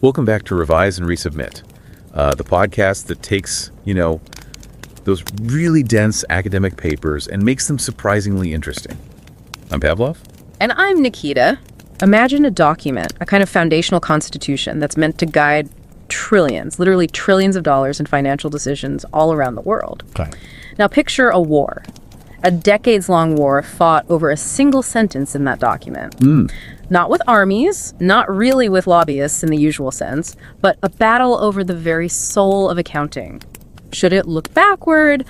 Welcome back to Revise and Resubmit, the podcast that takes, those really dense academic papers and makes them surprisingly interesting. I'm Pavlov. And I'm Nikita. Imagine a document, a kind of foundational constitution that's meant to guide trillions, literally trillions of dollars in financial decisions all around the world. Okay. Now picture a war, a decades-long war fought over a single sentence in that document. Not with armies, not really with lobbyists in the usual sense, but a battle over the very soul of accounting. Should it look backward?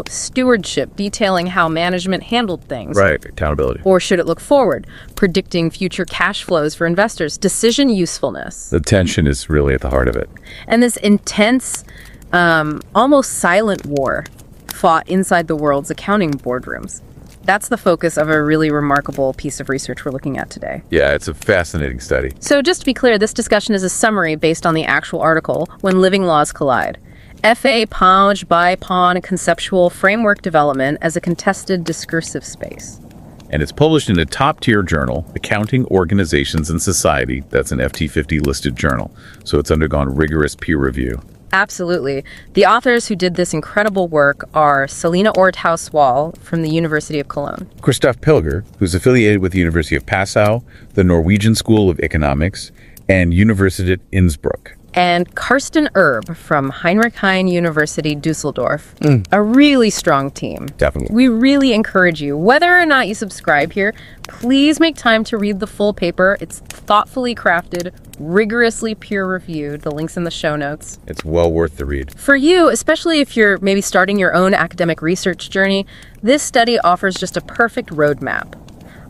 Stewardship, detailing how management handled things. Right, accountability. Or should it look forward, predicting future cash flows for investors, decision usefulness? The tension is really at the heart of it. And this intense, almost silent war fought inside the world's accounting boardrooms. That's the focus of a really remarkable piece of research we're looking at today. Yeah, it's a fascinating study. So just to be clear, this discussion is a summary based on the actual article, When Living Laws Collide. FA Pouch by Pawn Conceptual Framework Development as a Contested Discursive Space. And it's published in a top-tier journal, Accounting Organizations and Society. That's an FT50 listed journal. So it's undergone rigorous peer review. Absolutely. The authors who did this incredible work are Selina Orthaus-Wall from the University of Cologne, Christoph Pilger, who's affiliated with the University of Passau, the Norwegian School of Economics, and Universität Innsbruck, and Karsten Erb from Heinrich Heine University, Dusseldorf. A really strong team. Definitely. We really encourage you, whether or not you subscribe here, please make time to read the full paper. It's thoughtfully crafted, rigorously peer-reviewed. The link's in the show notes. It's well worth the read. For you, especially if you're maybe starting your own academic research journey, this study offers just a perfect roadmap.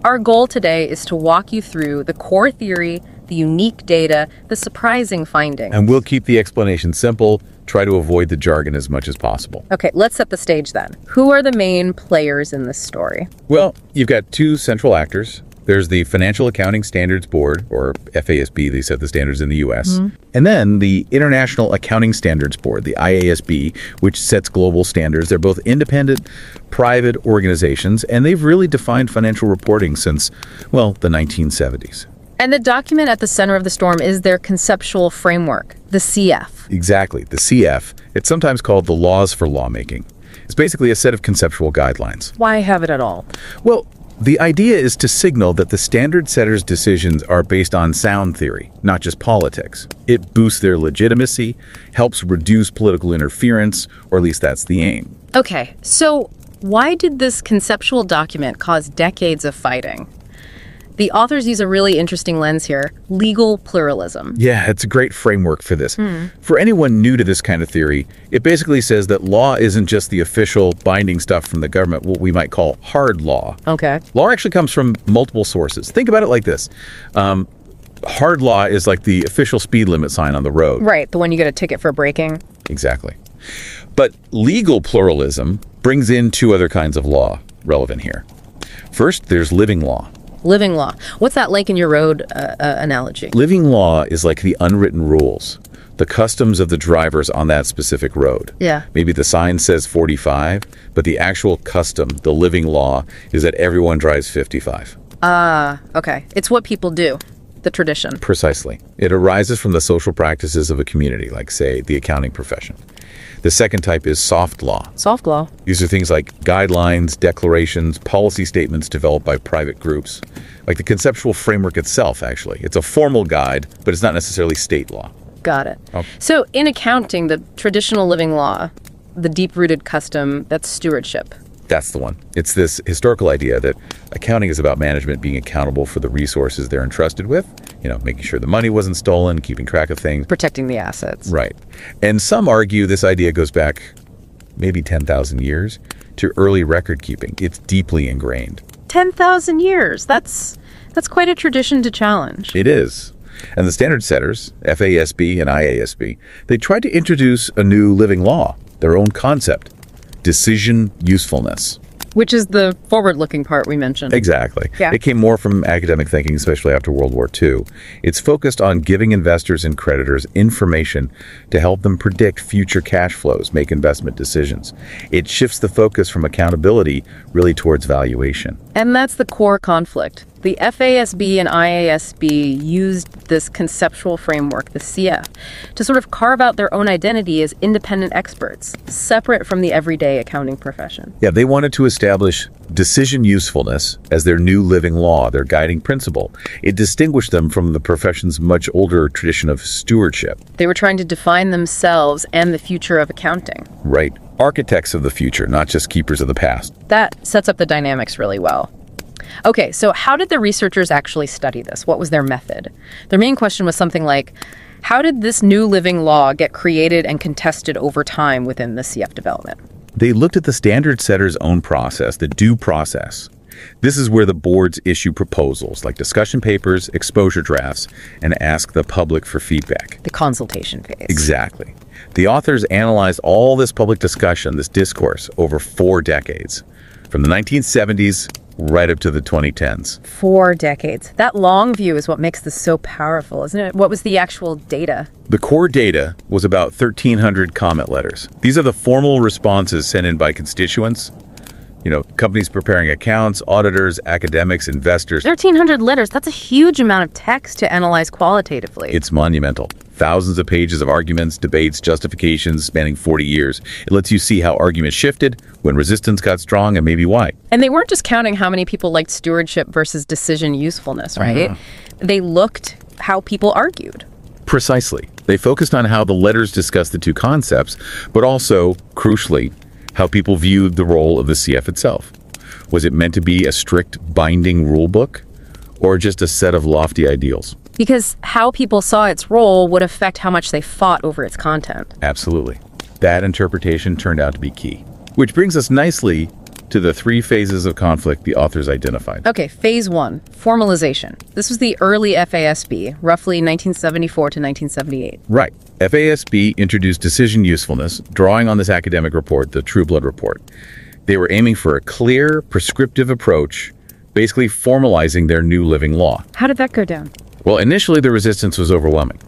Our goal today is to walk you through the core theory, the unique data, the surprising findings. And we'll keep the explanation simple, try to avoid the jargon as much as possible. Okay, let's set the stage then. Who are the main players in this story? Well, you've got two central actors. There's the Financial Accounting Standards Board, or FASB, they set the standards in the US. And then the International Accounting Standards Board, the IASB, which sets global standards. They're both independent, private organizations, and they've really defined financial reporting since, the 1970s. And the document at the center of the storm is their conceptual framework, the CF. Exactly, the CF. It's sometimes called the Laws for Lawmaking. It's basically a set of conceptual guidelines. Why have it at all? Well, the idea is to signal that the standard setters' decisions are based on sound theory, not just politics. It boosts their legitimacy, helps reduce political interference, or at least that's the aim. Okay, so why did this conceptual document cause decades of fighting? The authors use a really interesting lens here, legal pluralism. Yeah, it's a great framework for this. For anyone new to this kind of theory, it basically says that law isn't just the official binding stuff from the government, what we might call hard law. Okay. Law actually comes from multiple sources. Think about it like this. Hard law is like the official speed limit sign on the road. Right, the one you get a ticket for braking. Exactly. But legal pluralism brings in two other kinds of law relevant here. First, there's living law. Living law. What's that like in your road analogy? Living law is like the unwritten rules, the customs of the drivers on that specific road. Yeah. Maybe the sign says 45, but the actual custom, the living law, is that everyone drives 55. Okay. It's what people do, the tradition. Precisely. It arises from the social practices of a community, like, say, the accounting profession. The second type is soft law. Soft law. These are things like guidelines, declarations, policy statements developed by private groups. Like the conceptual framework itself, actually. It's a formal guide, but it's not necessarily state law. Got it. Oh. So in accounting, the traditional living law, the deep-rooted custom, that's stewardship. That's the one. It's this historical idea that accounting is about management being accountable for the resources they're entrusted with, making sure the money wasn't stolen, keeping track of things. Protecting the assets. Right. And some argue this idea goes back maybe 10,000 years to early record keeping. It's deeply ingrained. 10,000 years. That's quite a tradition to challenge. It is. And the standard setters, FASB and IASB, they tried to introduce a new living law, their own concept, decision usefulness. Which is the forward-looking part we mentioned. Exactly. Yeah. It came more from academic thinking, especially after World War II. It's focused on giving investors and creditors information to help them predict future cash flows, make investment decisions. It shifts the focus from accountability really towards valuation. And that's the core conflict. The FASB and IASB used this conceptual framework, the CF, to sort of carve out their own identity as independent experts, separate from the everyday accounting profession. Yeah, they wanted to establish decision usefulness as their new living law, their guiding principle. It distinguished them from the profession's much older tradition of stewardship. They were trying to define themselves and the future of accounting. Right. Architects of the future, not just keepers of the past. That sets up the dynamics really well. Okay, so how did the researchers actually study this? What was their method? Their main question was something like, how did this new living law get created and contested over time within the CF development? They looked at the standard setter's own process, the due process. This is where the boards issue proposals like discussion papers, exposure drafts, and ask the public for feedback. The consultation phase. Exactly. The authors analyzed all this public discussion, this discourse, over 4 decades, from the 1970s right up to the 2010s. 4 decades. That long view is what makes this so powerful, isn't it? What was the actual data? The core data was about 1,300 comment letters. These are the formal responses sent in by constituents, companies preparing accounts, auditors, academics, investors. 1,300 letters, that's a huge amount of text to analyze qualitatively. It's monumental. Thousands of pages of arguments, debates, justifications spanning 40 years. It lets you see how arguments shifted, when resistance got strong, and maybe why. And they weren't just counting how many people liked stewardship versus decision usefulness, right? They looked how people argued. Precisely. They focused on how the letters discussed the two concepts, but also, crucially, how people viewed the role of the CF itself. Was it meant to be a strict binding rule book, or just a set of lofty ideals? Because how people saw its role would affect how much they fought over its content. Absolutely. That interpretation turned out to be key. Which brings us nicely to the 3 phases of conflict the authors identified. Okay, phase 1, formalization. This was the early FASB, roughly 1974 to 1978. Right. FASB introduced decision usefulness, drawing on this academic report, the Trueblood Report. They were aiming for a clear, prescriptive approach, basically formalizing their new living law. How did that go down? Well, initially the resistance was overwhelming.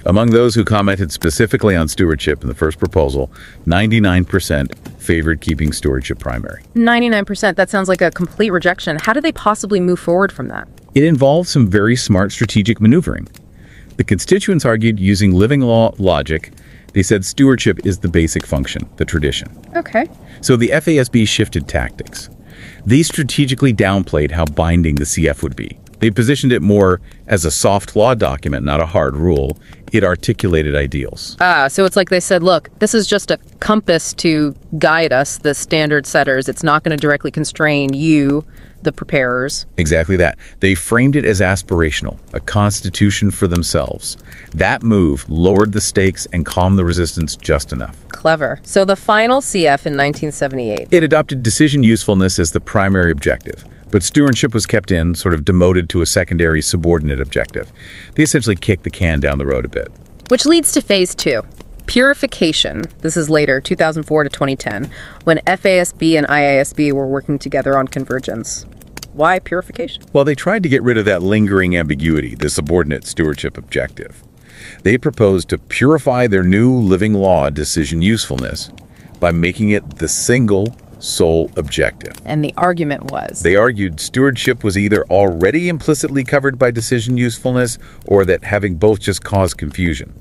Among those who commented specifically on stewardship in the first proposal, 99% favored keeping stewardship primary. 99%, that sounds like a complete rejection. How did they possibly move forward from that? It involved some very smart strategic maneuvering. The constituents argued using living law logic. They said stewardship is the basic function, the tradition. Okay. So the FASB shifted tactics. They strategically downplayed how binding the CF would be. They positioned it more as a soft law document, not a hard rule. It articulated ideals. So it's like they said, look, this is just a compass to guide us, the standard setters. It's not going to directly constrain you, the preparers. Exactly that. They framed it as aspirational, a constitution for themselves. That move lowered the stakes and calmed the resistance just enough. Clever. So the final CF in 1978. It adopted decision usefulness as the primary objective. But stewardship was kept in, sort of demoted to a secondary subordinate objective. They essentially kicked the can down the road a bit. Which leads to phase 2. Purification. This is later, 2004 to 2010, when FASB and IASB were working together on convergence. Why purification? Well, they tried to get rid of that lingering ambiguity, the subordinate stewardship objective. They proposed to purify their new living law decision usefulness by making it the single sole objective. And the argument was? They argued stewardship was either already implicitly covered by decision usefulness or that having both just caused confusion.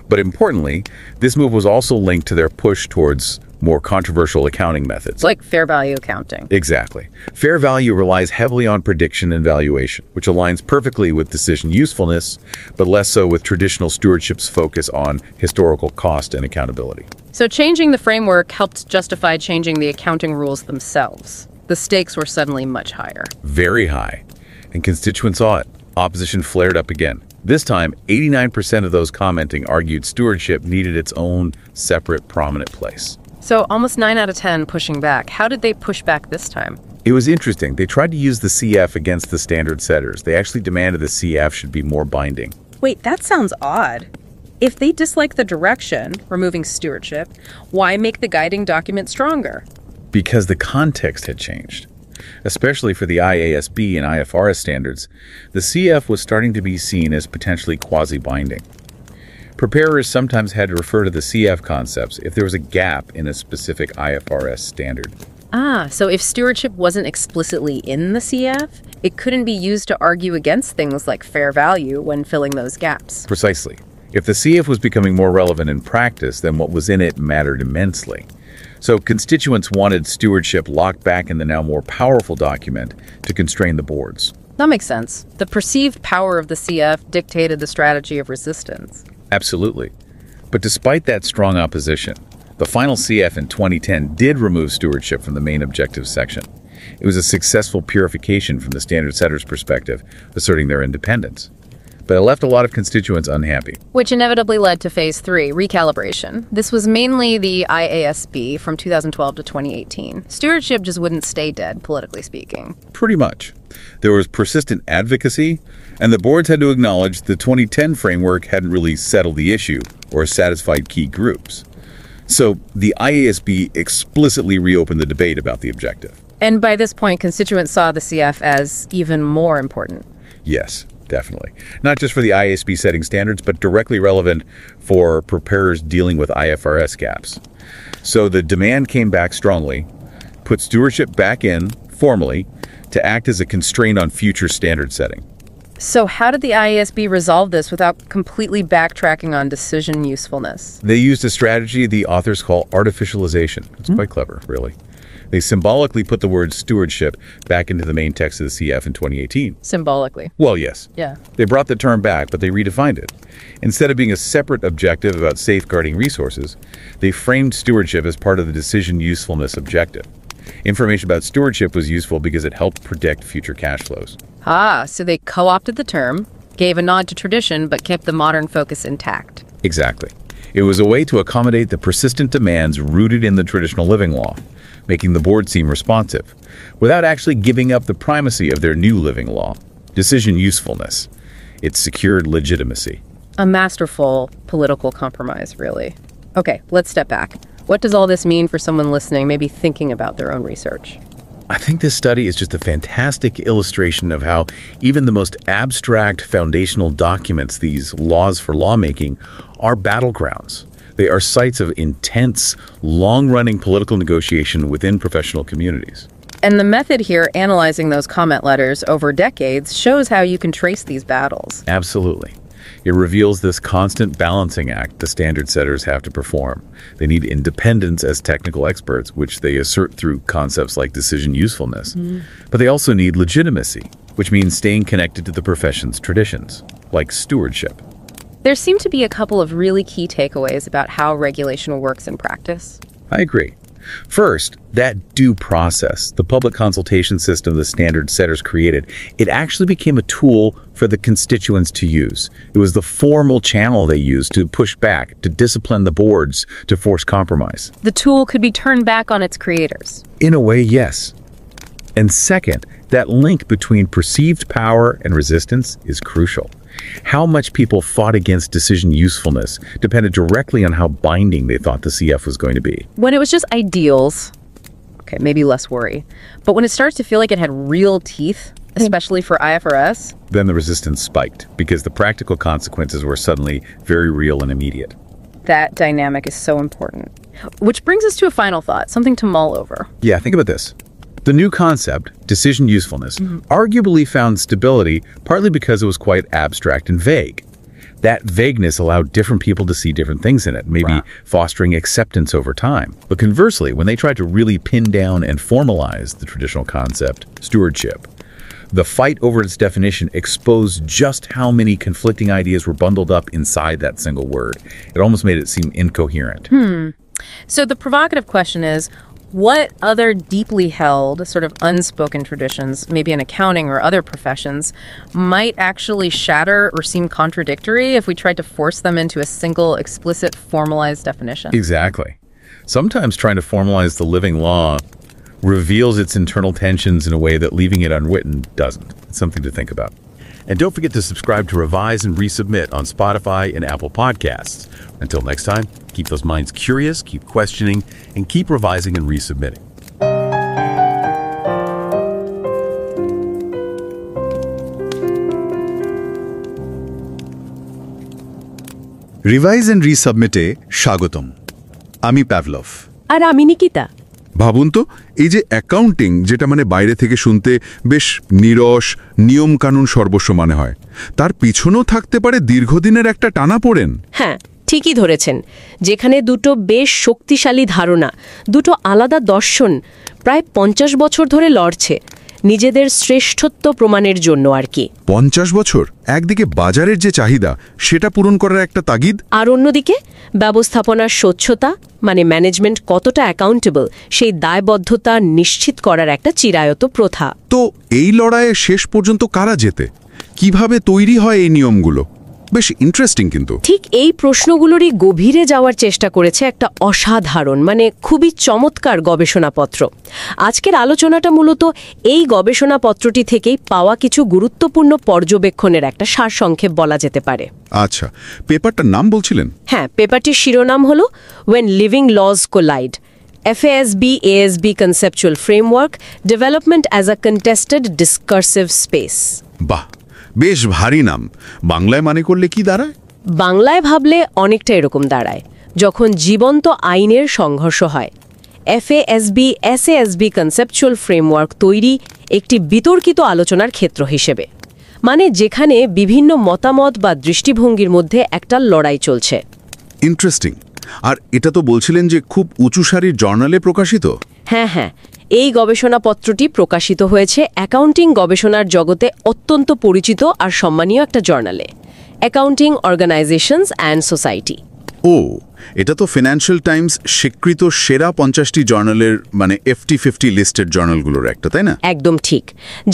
But importantly, this move was also linked to their push towards more controversial accounting methods. Like fair value accounting. Exactly. Fair value relies heavily on prediction and valuation, which aligns perfectly with decision usefulness, but less so with traditional stewardship's focus on historical cost and accountability. So changing the framework helped justify changing the accounting rules themselves. The stakes were suddenly much higher. Very high. And constituents saw it. Opposition flared up again. This time, 89% of those commenting argued stewardship needed its own separate, prominent place. So almost 9 out of 10 pushing back. How did they push back this time? It was interesting. They tried to use the CF against the standard setters. They actually demanded the CF should be more binding. Wait, that sounds odd. If they dislike the direction, removing stewardship, why make the guiding document stronger? Because the context had changed. Especially for the IASB and IFRS standards, the CF was starting to be seen as potentially quasi-binding. Preparers sometimes had to refer to the CF concepts if there was a gap in a specific IFRS standard. So if stewardship wasn't explicitly in the CF, it couldn't be used to argue against things like fair value when filling those gaps. Precisely. If the CF was becoming more relevant in practice, then what was in it mattered immensely. So constituents wanted stewardship locked back in the now more powerful document to constrain the boards. That makes sense. The perceived power of the CF dictated the strategy of resistance. Absolutely. But despite that strong opposition, the final CF in 2010 did remove stewardship from the main objectives section. It was a successful purification from the standard setter's perspective, asserting their independence. But it left a lot of constituents unhappy. Which inevitably led to Phase 3, recalibration. This was mainly the IASB from 2012 to 2018. Stewardship just wouldn't stay dead, politically speaking. Pretty much. There was persistent advocacy, and the boards had to acknowledge the 2010 framework hadn't really settled the issue or satisfied key groups. So the IASB explicitly reopened the debate about the objective. And by this point, constituents saw the CF as even more important. Yes, definitely. Not just for the IASB setting standards, but directly relevant for preparers dealing with IFRS gaps. So the demand came back strongly, put stewardship back in, formally, to act as a constraint on future standard setting. So how did the IASB resolve this without completely backtracking on decision usefulness? They used a strategy the authors call artificialization. It's quite clever, really. They symbolically put the word stewardship back into the main text of the CF in 2018. Symbolically. Well, yes. Yeah. They brought the term back, but they redefined it. Instead of being a separate objective about safeguarding resources, they framed stewardship as part of the decision usefulness objective. Information about stewardship was useful because it helped predict future cash flows. So they co-opted the term, gave a nod to tradition, but kept the modern focus intact. Exactly. It was a way to accommodate the persistent demands rooted in the traditional living law, making the board seem responsive, without actually giving up the primacy of their new living law, decision usefulness. It secured legitimacy. A masterful political compromise, really. Okay, let's step back. What does all this mean for someone listening, maybe thinking about their own research? I think this study is just a fantastic illustration of how even the most abstract foundational documents, these laws for lawmaking, are battlegrounds. They are sites of intense, long-running political negotiation within professional communities. And the method here, analyzing those comment letters over decades, shows how you can trace these battles. Absolutely. It reveals this constant balancing act the standard setters have to perform. They need independence as technical experts, which they assert through concepts like decision usefulness. But they also need legitimacy, which means staying connected to the profession's traditions, like stewardship. There seem to be a couple of really key takeaways about how regulation works in practice. I agree. First, that due process, the public consultation system the standard setters created, it actually became a tool for the constituents to use. It was the formal channel they used to push back, to discipline the boards, to force compromise. The tool could be turned back on its creators. In a way, yes. And second, that link between perceived power and resistance is crucial. How much people fought against decision usefulness depended directly on how binding they thought the CF was going to be. When it was just ideals, okay, maybe less worry. But when it starts to feel like it had real teeth, especially for IFRS, then the resistance spiked because the practical consequences were suddenly very real and immediate. That dynamic is so important. Which brings us to a final thought, something to mull over. Yeah, think about this. The new concept, decision usefulness, arguably found stability partly because it was quite abstract and vague. That vagueness allowed different people to see different things in it, maybe fostering acceptance over time. But conversely, when they tried to really pin down and formalize the traditional concept, stewardship, the fight over its definition exposed just how many conflicting ideas were bundled up inside that single word. It almost made it seem incoherent. So the provocative question is, what other deeply held, sort of unspoken traditions, maybe in accounting or other professions, might actually shatter or seem contradictory if we tried to force them into a single, explicit, formalized definition? Exactly. Sometimes trying to formalize the living law reveals its internal tensions in a way that leaving it unwritten doesn't. It's something to think about. And don't forget to subscribe to Revise and Resubmit on Spotify and Apple Podcasts. Until next time, keep those minds curious, keep questioning, and keep revising and resubmitting. Revise and রিসাবমিটে স্বাগতম। আমি Pavlov. আর আমি নিকিতা। ভাবুন তো, এই যে accounting, যেটা মানে বাইরে থেকে শুনতে বেশ নিরস, নিয়মকানুন সর্বস্ব মানে হয়, তার পিছনেও থাকতে পারে দীর্ঘদিনের একটা টানাপোড়েন। হ্যাঁ, ঠিকই ধরেছেন। যেখানে দুটো বেশ শক্তিশালী ধারণা, দুটো আলাদা দর্শন প্রায় 50 বছর ধরে লড়ছে নিজেদের শ্রেষ্ঠত্ব প্রমাণের জন্য আর কি। 50 বছর? একদিকে বাজারের যে চাহিদা সেটা পূরণ করার একটা তাগিদ, আর অন্যদিকে ব্যবস্থাপনার স্বচ্ছতা, মানে ম্যানেজমেন্ট কতটা অ্যাকাউন্টেবল সেই দায়বদ্ধতা নিশ্চিত করার একটা চিরায়ত প্রথা। তো এই লড়াইয়ে শেষ পর্যন্ত কারা জেতে? কিভাবে তৈরি হয় এই নিয়মগুলো? বেশ ইন্টারেস্টিং কিন্তু। ঠিক এই প্রশ্নগুলোরই গভীরে যাওয়ার চেষ্টা করেছে একটা অসাধারণ, মানে খুবই চমৎকার গবেষণাপত্র। আজকের আলোচনাটা মূলত এই গবেষণাপত্রটি থেকেই পাওয়া কিছু গুরুত্বপূর্ণ পর্যবেক্ষণের একটা সারসংক্ষেপ বলা যেতে পারে। আচ্ছা, পেপারটার নাম বলছিলেন? হ্যাঁ, পেপারটির শিরোনাম হলো When Living Laws Collide, FASB-ASB Conceptual Framework, Development as a Contested Discursive Space। বাহ, বেশ ভারী নাম। বাংলায় মানে করলে কি দাঁড়ায়? বাংলায় ভাবলে অনেকটা এরকম দাঁড়ায়, যখন জীবন্ত আইনের সংঘর্ষ হয়। FASB-SASB কনসেপচুয়াল ফ্রেমওয়ার্ক তৈরি একটি বিতর্কিত আলোচনার ক্ষেত্র হিসেবে, মানে যেখানে বিভিন্ন মতামত বা দৃষ্টিভঙ্গির মধ্যে একটা লড়াই চলছে। ইন্টারেস্টিং। আর এটা তো বলছিলেন যে খুব উঁচু সারির জার্নালে প্রকাশিত? হ্যাঁ হ্যাঁ, এই গবেষণাপত্রটি প্রকাশিত হয়েছে অ্যাকাউন্টিং গবেষণার জগতে অত্যন্ত পরিচিত আর সম্মানীয় একটা জার্নালে, অ্যাকাউন্টিং অর্গানাইজেশনস অ্যান্ড সোসাইটি। ও, এটা তো ফিনান্সিয়াল টাইমস স্বীকৃত সেরা 50টি জার্নালের, মানে FT50 লিস্টেড জার্নালগুলোর একটা, তাই না? একদম ঠিক,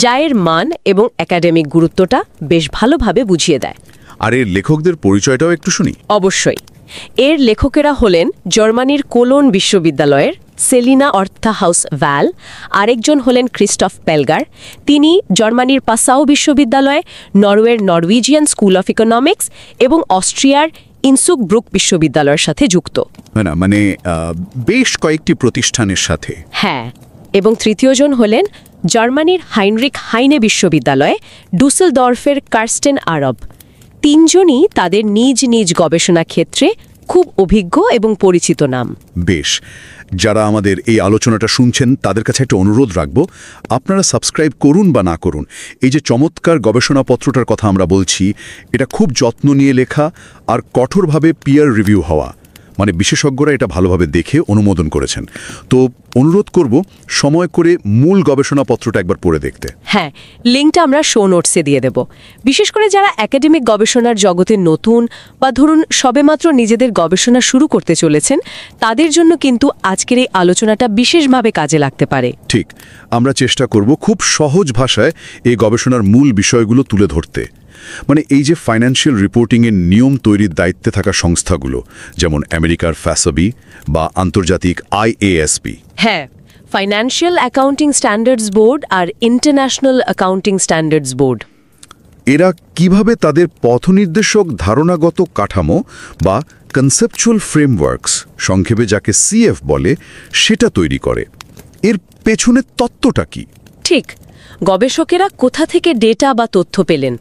যা এর মান এবং একাডেমিক গুরুত্বটা বেশ ভালোভাবে বুঝিয়ে দেয়। আর এর লেখকদের পরিচয়টাও একটু শুনি। অবশ্যই। এর লেখকেরা হলেন জার্মানির কোলোন বিশ্ববিদ্যালয়ের সেলিনা অর্থাহাউস ভ্যাল, আরেকজন হলেন ক্রিস্টফ পেলগার, তিনি জার্মানির পাসাও বিশ্ববিদ্যালয়ে, নরওয়ের নরওয়েজিয়ান স্কুল অফ ইকোনমিক্স এবং অস্ট্রিয়ার ইনসুকব্রুক বিশ্ববিদ্যালয়ের সাথে যুক্ত। মানে বেশ কয়েকটি প্রতিষ্ঠানের সাথে। হ্যাঁ, এবং তৃতীয়জন হলেন জার্মানির হাইনরিখ হাইনে বিশ্ববিদ্যালয়ে ডুসেলডর্ফের কার্স্টেন আরব। তিনজনই তাদের নিজ নিজ গবেষণা ক্ষেত্রে খুব অভিজ্ঞ এবং পরিচিত নাম। বেশ, যারা আমাদের এই আলোচনাটা শুনছেন তাদের কাছে একটা অনুরোধ রাখব, আপনারা সাবস্ক্রাইব করুন বা না করুন, এই যে চমৎকার গবেষণাপত্রটার কথা আমরা বলছি, এটা খুব যত্ন নিয়ে লেখা আর কঠোরভাবে পিয়ার রিভিউ হওয়া, মানে বিশেষজ্ঞরা এটা ভালোভাবে দেখে অনুমোদন করেছেন। তো অনুরোধ করব সময় করে মূল গবেষণাপত্রটা একবার পড়ে দেখতে। হ্যাঁ, লিঙ্কটা আমরা শো নোটসে দিয়ে দেব। বিশেষ করে যারা একাডেমিক গবেষণার জগতে নতুন বা ধরুন সবেমাত্র নিজেদের গবেষণা শুরু করতে চলেছেন, তাদের জন্য কিন্তু আজকের এই আলোচনাটা বিশেষভাবে কাজে লাগতে পারে। ঠিক, আমরা চেষ্টা করব খুব সহজ ভাষায় এই গবেষণার মূল বিষয়গুলো তুলে ধরতে। মানে এই যে ফাইন্যান্সিয়াল রিপোর্টিংয়ের নিয়ম তৈরির দায়িত্বে থাকা সংস্থাগুলো, যেমন আমেরিকার FASB বা আন্তর্জাতিক IASB। হ্যাঁ, ফাইন্যান্সিয়াল অ্যাকাউন্টিং স্ট্যান্ডার্ডস বোর্ড আর ইন্টারন্যাশনাল অ্যাকাউন্টিং স্ট্যান্ডার্ডস বোর্ড, এরা কিভাবে তাদের পথনির্দেশক ধারণাগত কাঠামো বা কনসেপচুয়াল ফ্রেমওয়ার্কস, সংক্ষেপে যাকে CF বলে, সেটা তৈরি করে। এর পেছনে তত্ত্বটা কি? ঠিক, গবেষকেরা কোথা থেকে ডেটা বা তথ্য পেলেন,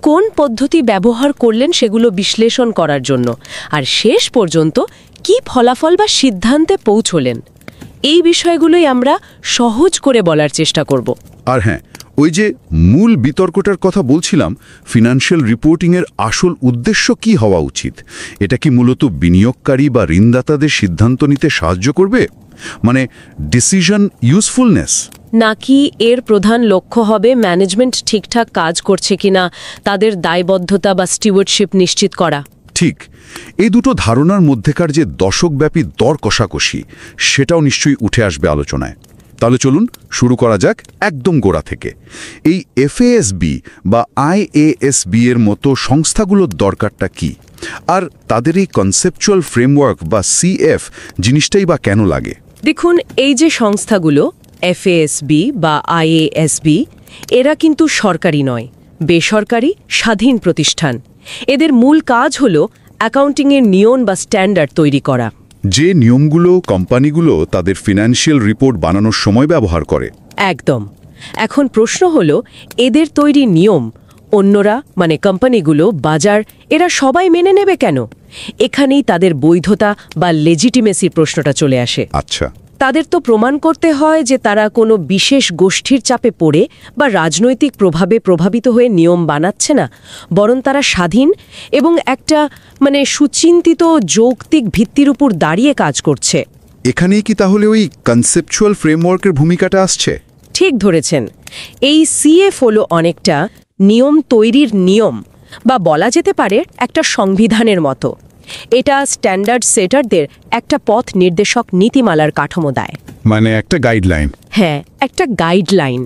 কোন পদ্ধতি ব্যবহার করলেন সেগুলো বিশ্লেষণ করার জন্য, আর শেষ পর্যন্ত কি ফলাফল বা সিদ্ধান্তে পৌঁছলেন, এই বিষয়গুলোই আমরা সহজ করে বলার চেষ্টা করব। আর হ্যাঁ, ওই যে মূল বিতর্কটার কথা বলছিলাম, ফিনান্সিয়াল রিপোর্টিংয়ের আসল উদ্দেশ্য কি হওয়া উচিত? এটা কি মূলত বিনিয়োগকারী বা ঋণদাতাদের সিদ্ধান্ত নিতে সাহায্য করবে, মানে ডিসিশন ইউজফুলনেস, নাকি এর প্রধান লক্ষ্য হবে ম্যানেজমেন্ট ঠিকঠাক কাজ করছে কিনা, তাদের দায়বদ্ধতা বা স্টিউয়ার্ডশিপ নিশ্চিত করা? ঠিক, এই দুটো ধারণার মধ্যেকার যে দশকব্যাপী দর কষাকষি, সেটাও নিশ্চয়ই উঠে আসবে আলোচনায়। তাহলে চলুন শুরু করা যাক একদম গোড়া থেকে। এই FASB বা IASB এর মতো সংস্থাগুলোর দরকারটা কি, আর তাদের এই কনসেপচুয়াল ফ্রেমওয়ার্ক বা CF জিনিসটাই বা কেন লাগে? দেখুন, এই যে সংস্থাগুলো FASB বা IASB, এরা কিন্তু সরকারি নয়, বেসরকারি স্বাধীন প্রতিষ্ঠান। এদের মূল কাজ হল অ্যাকাউন্টিংয়ের নিয়ম বা স্ট্যান্ডার্ড তৈরি করা, যে নিয়মগুলো কোম্পানিগুলো তাদের ফিনান্সিয়াল রিপোর্ট বানানোর সময় ব্যবহার করে। একদম। এখন প্রশ্ন হলো, এদের তৈরি নিয়ম অন্যরা, মানে কোম্পানিগুলো, বাজার, এরা সবাই মেনে নেবে কেন? এখানেই তাদের বৈধতা বা লেজিটিমেসির প্রশ্নটা চলে আসে। আচ্ছা, তাদের তো প্রমাণ করতে হয় যে তারা কোনো বিশেষ গোষ্ঠীর চাপে পড়ে বা রাজনৈতিক প্রভাবে প্রভাবিত হয়ে নিয়ম বানাচ্ছে না, বরং তারা স্বাধীন এবং একটা সুচিন্তিত যৌক্তিক ভিত্তির উপর দাঁড়িয়ে কাজ করছে। এখানেই কি তাহলে ওই কনসেপচুয়াল ফ্রেমওয়ার্কের ভূমিকাটা আসছে? ঠিক ধরেছেন। এই সিএফ হলো অনেকটা নিয়ম তৈরির নিয়ম, বা বলা যেতে পারে একটা সংবিধানের মতো। এটা স্ট্যান্ডার্ড সেটারদের একটা পথ নির্দেশক নীতিমালার কাঠামো দেয়। মানে একটা গাইডলাইন। হ্যাঁ, একটা গাইডলাইন।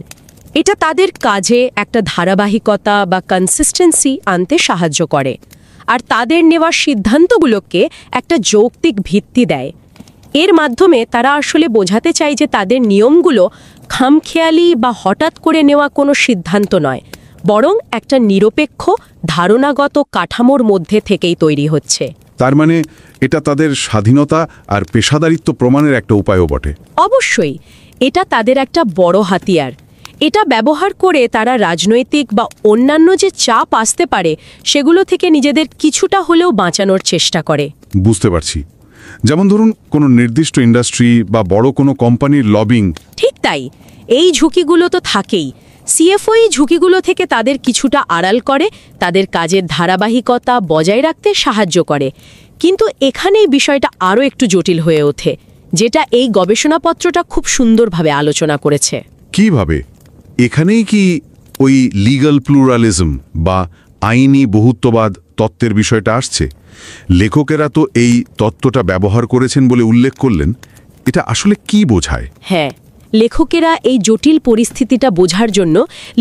এটা তাদের কাজে একটা ধারাবাহিকতা বা কনসিস্টেন্সি আনতে সাহায্য করে, আর তাদের নেওয়া সিদ্ধান্তগুলোকে একটা যৌক্তিক ভিত্তি দেয়। এর মাধ্যমে তারা আসলে বোঝাতে চায় যে তাদের নিয়মগুলো খামখেয়ালি বা হঠাৎ করে নেওয়া কোনো সিদ্ধান্ত নয়, বরং একটা নিরপেক্ষ ধারণাগত কাঠামোর মধ্যে থেকেই তৈরি হচ্ছে। তার মানে এটা তাদের স্বাধীনতা আর পেশাদারিত্ব প্রমাণের একটা উপায়ও বটে। অবশ্যই, এটা তাদের একটা বড় হাতিয়ার। এটা ব্যবহার করে তারা রাজনৈতিক বা অন্যান্য যে চাপ আসতে পারে সেগুলো থেকে নিজেদের কিছুটা হলেও বাঁচানোর চেষ্টা করে। বুঝতে পারছি। যেমন ধরুন কোনো নির্দিষ্ট ইন্ডাস্ট্রি বা বড় কোনো কোম্পানির লবিং। ঠিক তাই, এই ঝুঁকিগুলো তো থাকেই। সিএফও এই ঝুঁকিগুলো থেকে তাদের কিছুটা আড়াল করে, তাদের কাজের ধারাবাহিকতা বজায় রাখতে সাহায্য করে। কিন্তু এখানেই বিষয়টা আরও একটু জটিল হয়ে ওঠে, যেটা এই গবেষণাপত্রটা খুব সুন্দরভাবে আলোচনা করেছে। কিভাবে? এখানেই কি ওই লিগ্যাল প্লুরালিজম বা আইনি বহুত্ববাদ তত্ত্বের বিষয়টা আসছে? লেখকেরা তো এই তত্ত্বটা ব্যবহার করেছেন বলে উল্লেখ করলেন। এটা আসলে কি বোঝায়? হ্যাঁ, লেখকেরা এই জটিল পরিস্থিতিটা বোঝার জন্য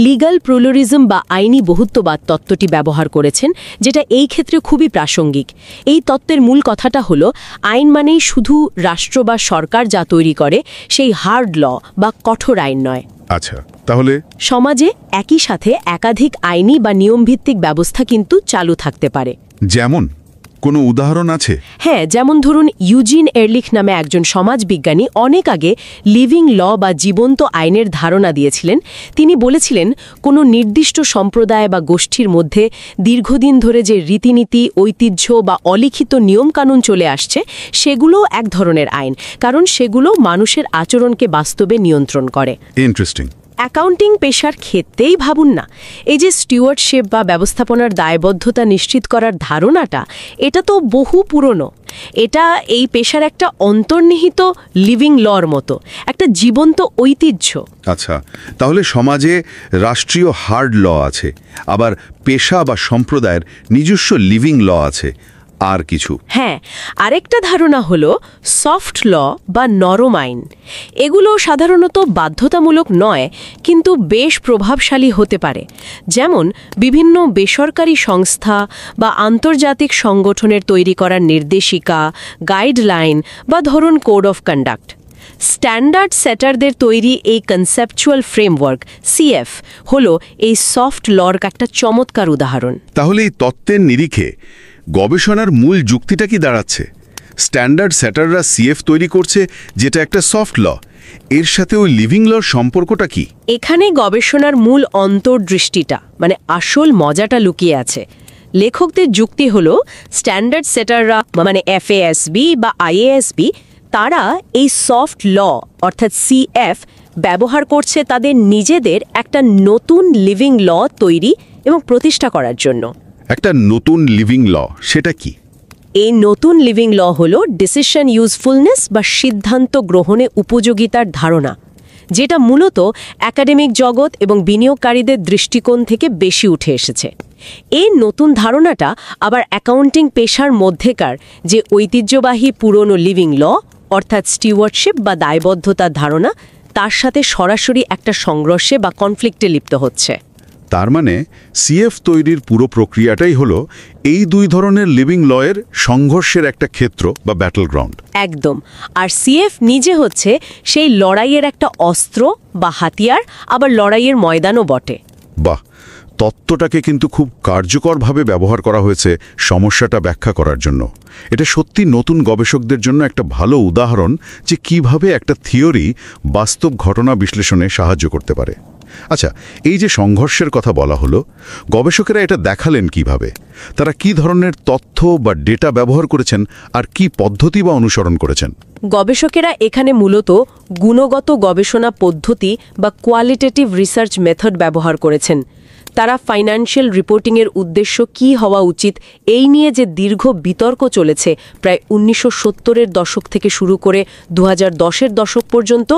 লিগ্যাল প্লুরালিজম বা আইনি বহুত্ববাদ তত্ত্বটি ব্যবহার করেছেন, যেটা এই ক্ষেত্রে খুবই প্রাসঙ্গিক। এই তত্ত্বের মূল কথাটা হলো, আইন মানেই শুধু রাষ্ট্র বা সরকার যা তৈরি করে সেই হার্ড ল বা কঠোর আইন নয়। আচ্ছা, তাহলে সমাজে একই সাথে একাধিক আইনি বা নিয়মভিত্তিক ব্যবস্থা কিন্তু চালু থাকতে পারে। যেমন কোনো উদাহরণ আছে? হ্যাঁ, যেমন ধরুন ইউজিন এরলিখ নামে একজন সমাজবিজ্ঞানী অনেক আগে লিভিং ল বা জীবন্ত আইনের ধারণা দিয়েছিলেন। তিনি বলেছিলেন, কোনো নির্দিষ্ট সম্প্রদায় বা গোষ্ঠীর মধ্যে দীর্ঘদিন ধরে যে রীতিনীতি, ঐতিহ্য বা অলিখিত নিয়মকানুন চলে আসছে সেগুলোও এক ধরনের আইন, কারণ সেগুলো মানুষের আচরণকে বাস্তবে নিয়ন্ত্রণ করে। ইন্টারেস্টিং। অ্যাকাউন্টিং পেশার ক্ষেত্রেই ভাবুন না, এই যে স্টিওয়ার্ডশিপ বা ব্যবস্থাপনার দায়বদ্ধতা নিশ্চিত করার ধারণাটা, এটা তো বহু পুরনো। এটা এই পেশার একটা অন্তর্নিহিত লিভিং লর মতো, একটা জীবন্ত ঐতিহ্য। আচ্ছা, তাহলে সমাজে রাষ্ট্রীয় হার্ড ল আছে, আবার পেশা বা সম্প্রদায়ের নিজস্ব লিভিং ল আছে। আর কিছু? হ্যাঁ, আরেকটা ধারণা হলো সফট ল বা নরম আইন। এগুলো সাধারণত বাধ্যতামূলক নয়, কিন্তু বেশ প্রভাবশালী হতে পারে। যেমন বিভিন্ন বেসরকারি সংস্থা বা আন্তর্জাতিক সংগঠনের তৈরি করা নির্দেশিকা, গাইডলাইন বা ধরুন কোড অফ কন্ডাক্ট। স্ট্যান্ডার্ড সেটারদের তৈরি এই কনসেপচুয়াল ফ্রেমওয়ার্ক সিএফ হলো এই সফট লর একটা চমৎকার উদাহরণ। তাহলে এই তত্ত্বের নিরিখে গবেষণার মূল যুক্তিটা কি দাঁড়াচ্ছে? স্ট্যান্ডার্ড সেটাররা সিএফ তৈরি করছে, যেটা একটা সফট ল। এর সাথে ওই লিভিং লর সম্পর্কটা কি? এখানে গবেষণার মূল অন্তর্দৃষ্টিটা, আসল মজাটা লুকিয়ে আছে। লেখকদের যুক্তি হলো, স্ট্যান্ডার্ড সেটাররা এফএএসবি বা আইএএসবি, তারা এই সফট ল অর্থাৎ সিএফ ব্যবহার করছে তাদের নিজেদের একটা নতুন লিভিং ল তৈরি এবং প্রতিষ্ঠা করার জন্য। একটা নতুন লিভিং ল, সেটা কি? এই নতুন লিভিং ল হলো ডিসিশন ইউজফুলনেস বা সিদ্ধান্ত গ্রহণে উপযোগিতার ধারণা, যেটা মূলত একাডেমিক জগৎ এবং বিনিয়োগকারীদের দৃষ্টিকোণ থেকে বেশি উঠে এসেছে। এই নতুন ধারণাটা আবার অ্যাকাউন্টিং পেশার মধ্যেকার যে ঐতিহ্যবাহী পুরনো লিভিং ল অর্থাৎ স্টিওয়ার্ডশিপ বা দায়বদ্ধতার ধারণা, তার সাথে সরাসরি একটা সংঘর্ষে বা কনফ্লিক্টে লিপ্ত হচ্ছে। তার মানে সিএফ তৈরির পুরো প্রক্রিয়াটাই হলো এই দুই ধরনের লিভিং লয়ের সংঘর্ষের একটা ক্ষেত্র বা ব্যাটল গ্রাউন্ড। একদম। আর সিএফ নিজে হচ্ছে সেই লড়াইয়ের একটা অস্ত্র বা হাতিয়ার, আবার লড়াইয়ের ময়দানও বটে। বাহ, তত্ত্বটাকে কিন্তু খুব কার্যকরভাবে ব্যবহার করা হয়েছে সমস্যাটা ব্যাখ্যা করার জন্য। এটা সত্যি নতুন গবেষকদের জন্য একটা ভালো উদাহরণ যে কিভাবে একটা থিওরি বাস্তব ঘটনা বিশ্লেষণে সাহায্য করতে পারে। আচ্ছা, এই যে সংঘর্ষের কথা বলা হলো, গবেষকেরা এটা দেখালেন কিভাবে? তারা কি ধরনের তথ্য বা ডেটা ব্যবহার করেছেন আর কি পদ্ধতি বা অনুসরণ করেছেন? গবেষকেরা এখানে মূলত গুণগত গবেষণা পদ্ধতি বা কোয়ালিটেটিভ রিসার্চ মেথড ব্যবহার করেছেন। তারা ফাইন্যান্সিয়াল রিপোর্টিংয়ের উদ্দেশ্য কি হওয়া উচিত এই নিয়ে যে দীর্ঘ বিতর্ক চলেছে প্রায় 1970-এর দশক থেকে শুরু করে 2010-এর দশক পর্যন্ত,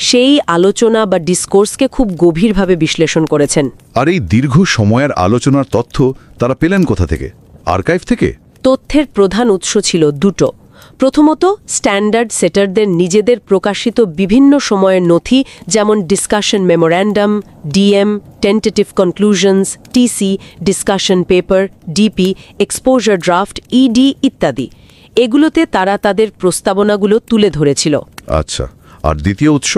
সেই আলোচনা বা ডিসকোর্সকে খুব গভীরভাবে বিশ্লেষণ করেছেন। আর এই দীর্ঘ সময়ের আলোচনার তথ্য তারা পেলেন কোথা থেকে? আর্কাইভ থেকে? তথ্যের প্রধান উৎস ছিল দুটো। প্রথমত, স্ট্যান্ডার্ড সেটারদের নিজেদের প্রকাশিত বিভিন্ন সময়ের নথি, যেমন discussion memorandum, DM, tentative conclusions, TC, discussion paper, DP, exposure draft, ED ইত্যাদি। এগুলোতে তারা তাদের প্রস্তাবনাগুলো তুলে ধরেছিল। আচ্ছা, আর দ্বিতীয় উৎস?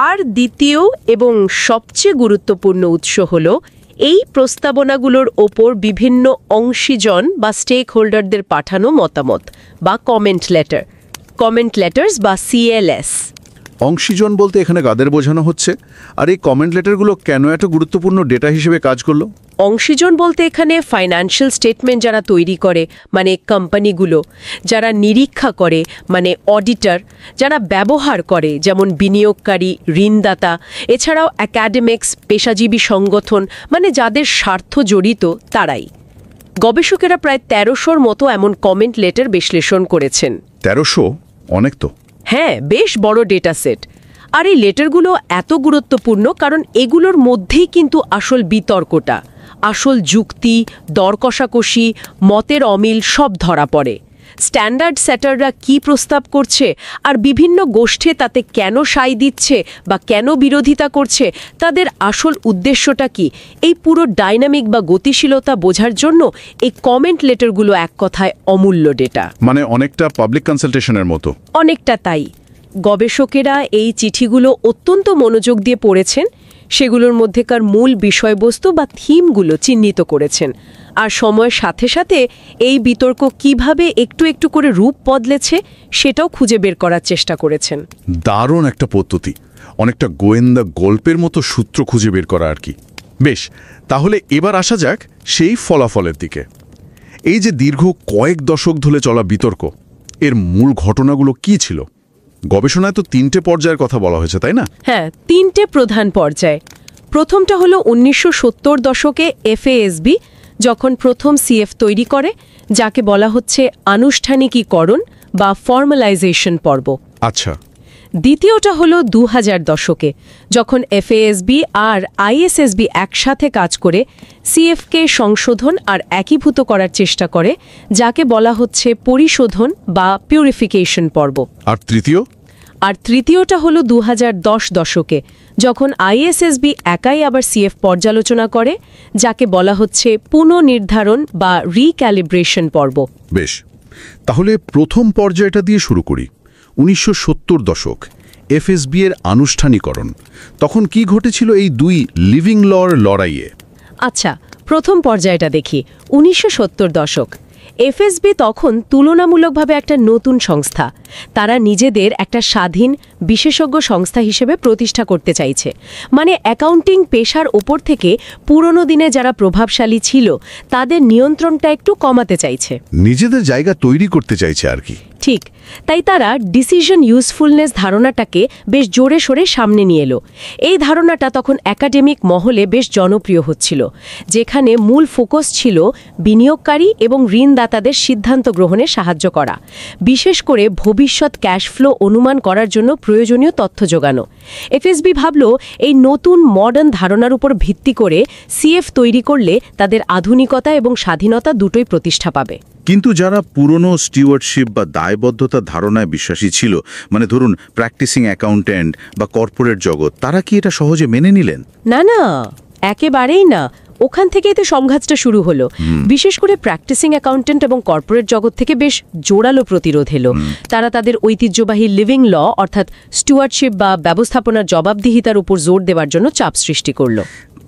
আর দ্বিতীয় এবং সবচেয়ে গুরুত্বপূর্ণ উৎস হল এই প্রস্তাবনাগুলোর ওপর বিভিন্ন অংশীজন বা স্টেক হোল্ডারদের পাঠানো মতামত বা কমেন্ট লেটার্স বা সিএলএস। অংশীজন বলতে এখানে কাদের বোঝানো হচ্ছে? আর এই কমেন্ট লেটারগুলো কেন এত গুরুত্বপূর্ণ ডেটা হিসেবে কাজ করলো? অংশীজন বলতে এখানে ফাইন্যান্সিয়াল স্টেটমেন্ট যারা তৈরি করে, মানে কোম্পানিগুলো, যারা নিরীক্ষা করে, মানে অডিটর, যারা ব্যবহার করে, যেমন বিনিয়োগকারী, ঋণদাতা, এছাড়াও একাডেমিক্স, পেশাজীবী সংগঠন, মানে যাদের স্বার্থ জড়িত, তারাই। গবেষকেরা প্রায় 1300-র মতো এমন কমেন্ট লেটার বিশ্লেষণ করেছেন। 1300? অনেক তো। হ্যাঁ, বেশ বড় ডেটা সেট। আর এই লেটারগুলো এত গুরুত্বপূর্ণ কারণ এগুলোর মধ্যেই কিন্তু আসল বিতর্কটা, আসল যুক্তি, দর কষাকষি, মতের অমিল সব ধরা পড়ে। স্ট্যান্ডার্ড সেটাররা কি প্রস্তাব করছে আর বিভিন্ন গোষ্ঠী তাতে কেন সায় দিচ্ছে বা কেন বিরোধিতা করছে, তাদের আসল উদ্দেশ্যটা কি, এই পুরো ডাইনামিক বা গতিশীলতা বোঝার জন্য এই কমেন্ট লেটারগুলো এক কথায় অমূল্য ডেটা। মানে অনেকটা পাবলিক কনসালটেশনের মতো। অনেকটা তাই। গবেষকেরা এই চিঠিগুলো অত্যন্ত মনোযোগ দিয়ে পড়েছেন, সেগুলোর মধ্যেকার মূল বিষয়বস্তু বা থিমগুলো চিহ্নিত করেছেন, আর সময়ের সাথে সাথে এই বিতর্ক কিভাবে একটু একটু করে রূপ বদলেছে সেটাও খুঁজে বের করার চেষ্টা করেছেন। দারুণ একটা পদ্ধতি, অনেকটা গোয়েন্দা গল্পের মতো সূত্র খুঁজে বের করা আর কি। বেশ, তাহলে এবার আসা যাক সেই ফলাফলের দিকে। এই যে দীর্ঘ কয়েক দশক ধরে চলা বিতর্ক, এর মূল ঘটনাগুলো কি ছিল? গবেষণায় তো 3টে পর্যায়ের কথা বলা হয়েছে, তাই না? হ্যাঁ, 3টে প্রধান পর্যায়। প্রথমটা হলো 1970 দশকে এফএএসবি যখন প্রথম সিএফ তৈরি করে, যাকে বলা হচ্ছে আনুষ্ঠানিকীকরণ বা ফর্মালাইজেশন পর্ব। আচ্ছা। দ্বিতীয়টা হলো 2000 দশকে যখন এফএএসবি আর আইএসএসবি একসাথে কাজ করে সিএফকে সংশোধন আর একীভূত করার চেষ্টা করে, যাকে বলা হচ্ছে পরিশোধন বা পিউরিফিকেশন পর্ব। আর তৃতীয়টা হলো 2010 দশকে যখন আইএসএসবি একাই আবার সিএফ পর্যালোচনা করে, যাকে বলা হচ্ছে পুনর্নির্ধারণ বা রিক্যালিব্রেশন পর্ব। বেশ, তাহলে প্রথম পর্যায়টা দিয়ে শুরু করি। 1970 দশক, এফএসবি এর আনুষ্ঠানিকরণ। তখন কি ঘটেছিল এই দুই লিভিং লর লড়াইয়ে? আচ্ছা, প্রথম পর্যায়টা দেখি। 1970 দশক। এফএসবি তখন তুলনামূলকভাবে একটা নতুন সংস্থা। তারা নিজেদের একটা স্বাধীন বিশেষজ্ঞ সংস্থা হিসেবে প্রতিষ্ঠা করতে চাইছে। মানে অ্যাকাউন্টিং পেশার ওপর থেকে পুরনো দিনে যারা প্রভাবশালী ছিল তাদের নিয়ন্ত্রণটা একটু কমাতে চাইছে, নিজেদের জায়গা তৈরি করতে চাইছে আর কি। ঠিক তাই তারা ডিসিশন ইউজফুলনেস ধারণাটাকে বেশ জোরে সোরে সামনে নিয়ে এলো। এই ধারণাটা তখন একাডেমিক মহলে বেশ জনপ্রিয় হচ্ছিল, যেখানে মূল ফোকাস ছিল বিনিয়োগকারী এবং ঋণদাতাদের সিদ্ধান্ত গ্রহণে সাহায্য করা, বিশেষ করে ভবিষ্যৎ ক্যাশ ফ্লো অনুমান করার জন্য প্রয়োজনীয় তথ্য জোগানো। এফএসবি ভাবল এই নতুন মডার্ন ধারণার উপর ভিত্তি করে সিএফ তৈরি করলে তাদের আধুনিকতা এবং স্বাধীনতা দুটোই প্রতিষ্ঠা পাবে। কিন্তু যারা পুরনো স্টিওয়ার্ডশিপ বা দায়বদ্ধতা ধারণায় বিশ্বাসী ছিল, মানে ধরুন প্র্যাকটিসিং অ্যাকাউন্ট্যান্ট বা কর্পোরেট জগৎ, তারা কি এটা সহজে মেনে নিলেন? না, একেবারেই না। ওখান থেকেই তো সংঘাতটা শুরু হলো। বিশেষ করে প্র্যাকটিসিং অ্যাকাউন্ট্যান্ট এবং কর্পোরেট জগৎ থেকে বেশ জোরালো প্রতিরোধ এলো। তারা তাদের ঐতিহ্যবাহী লিভিং ল অর্থাৎ স্টুয়ার্ডশিপ বা ব্যবস্থাপনার জবাবদিহিতার উপর জোর দেওয়ার জন্য চাপ সৃষ্টি করল।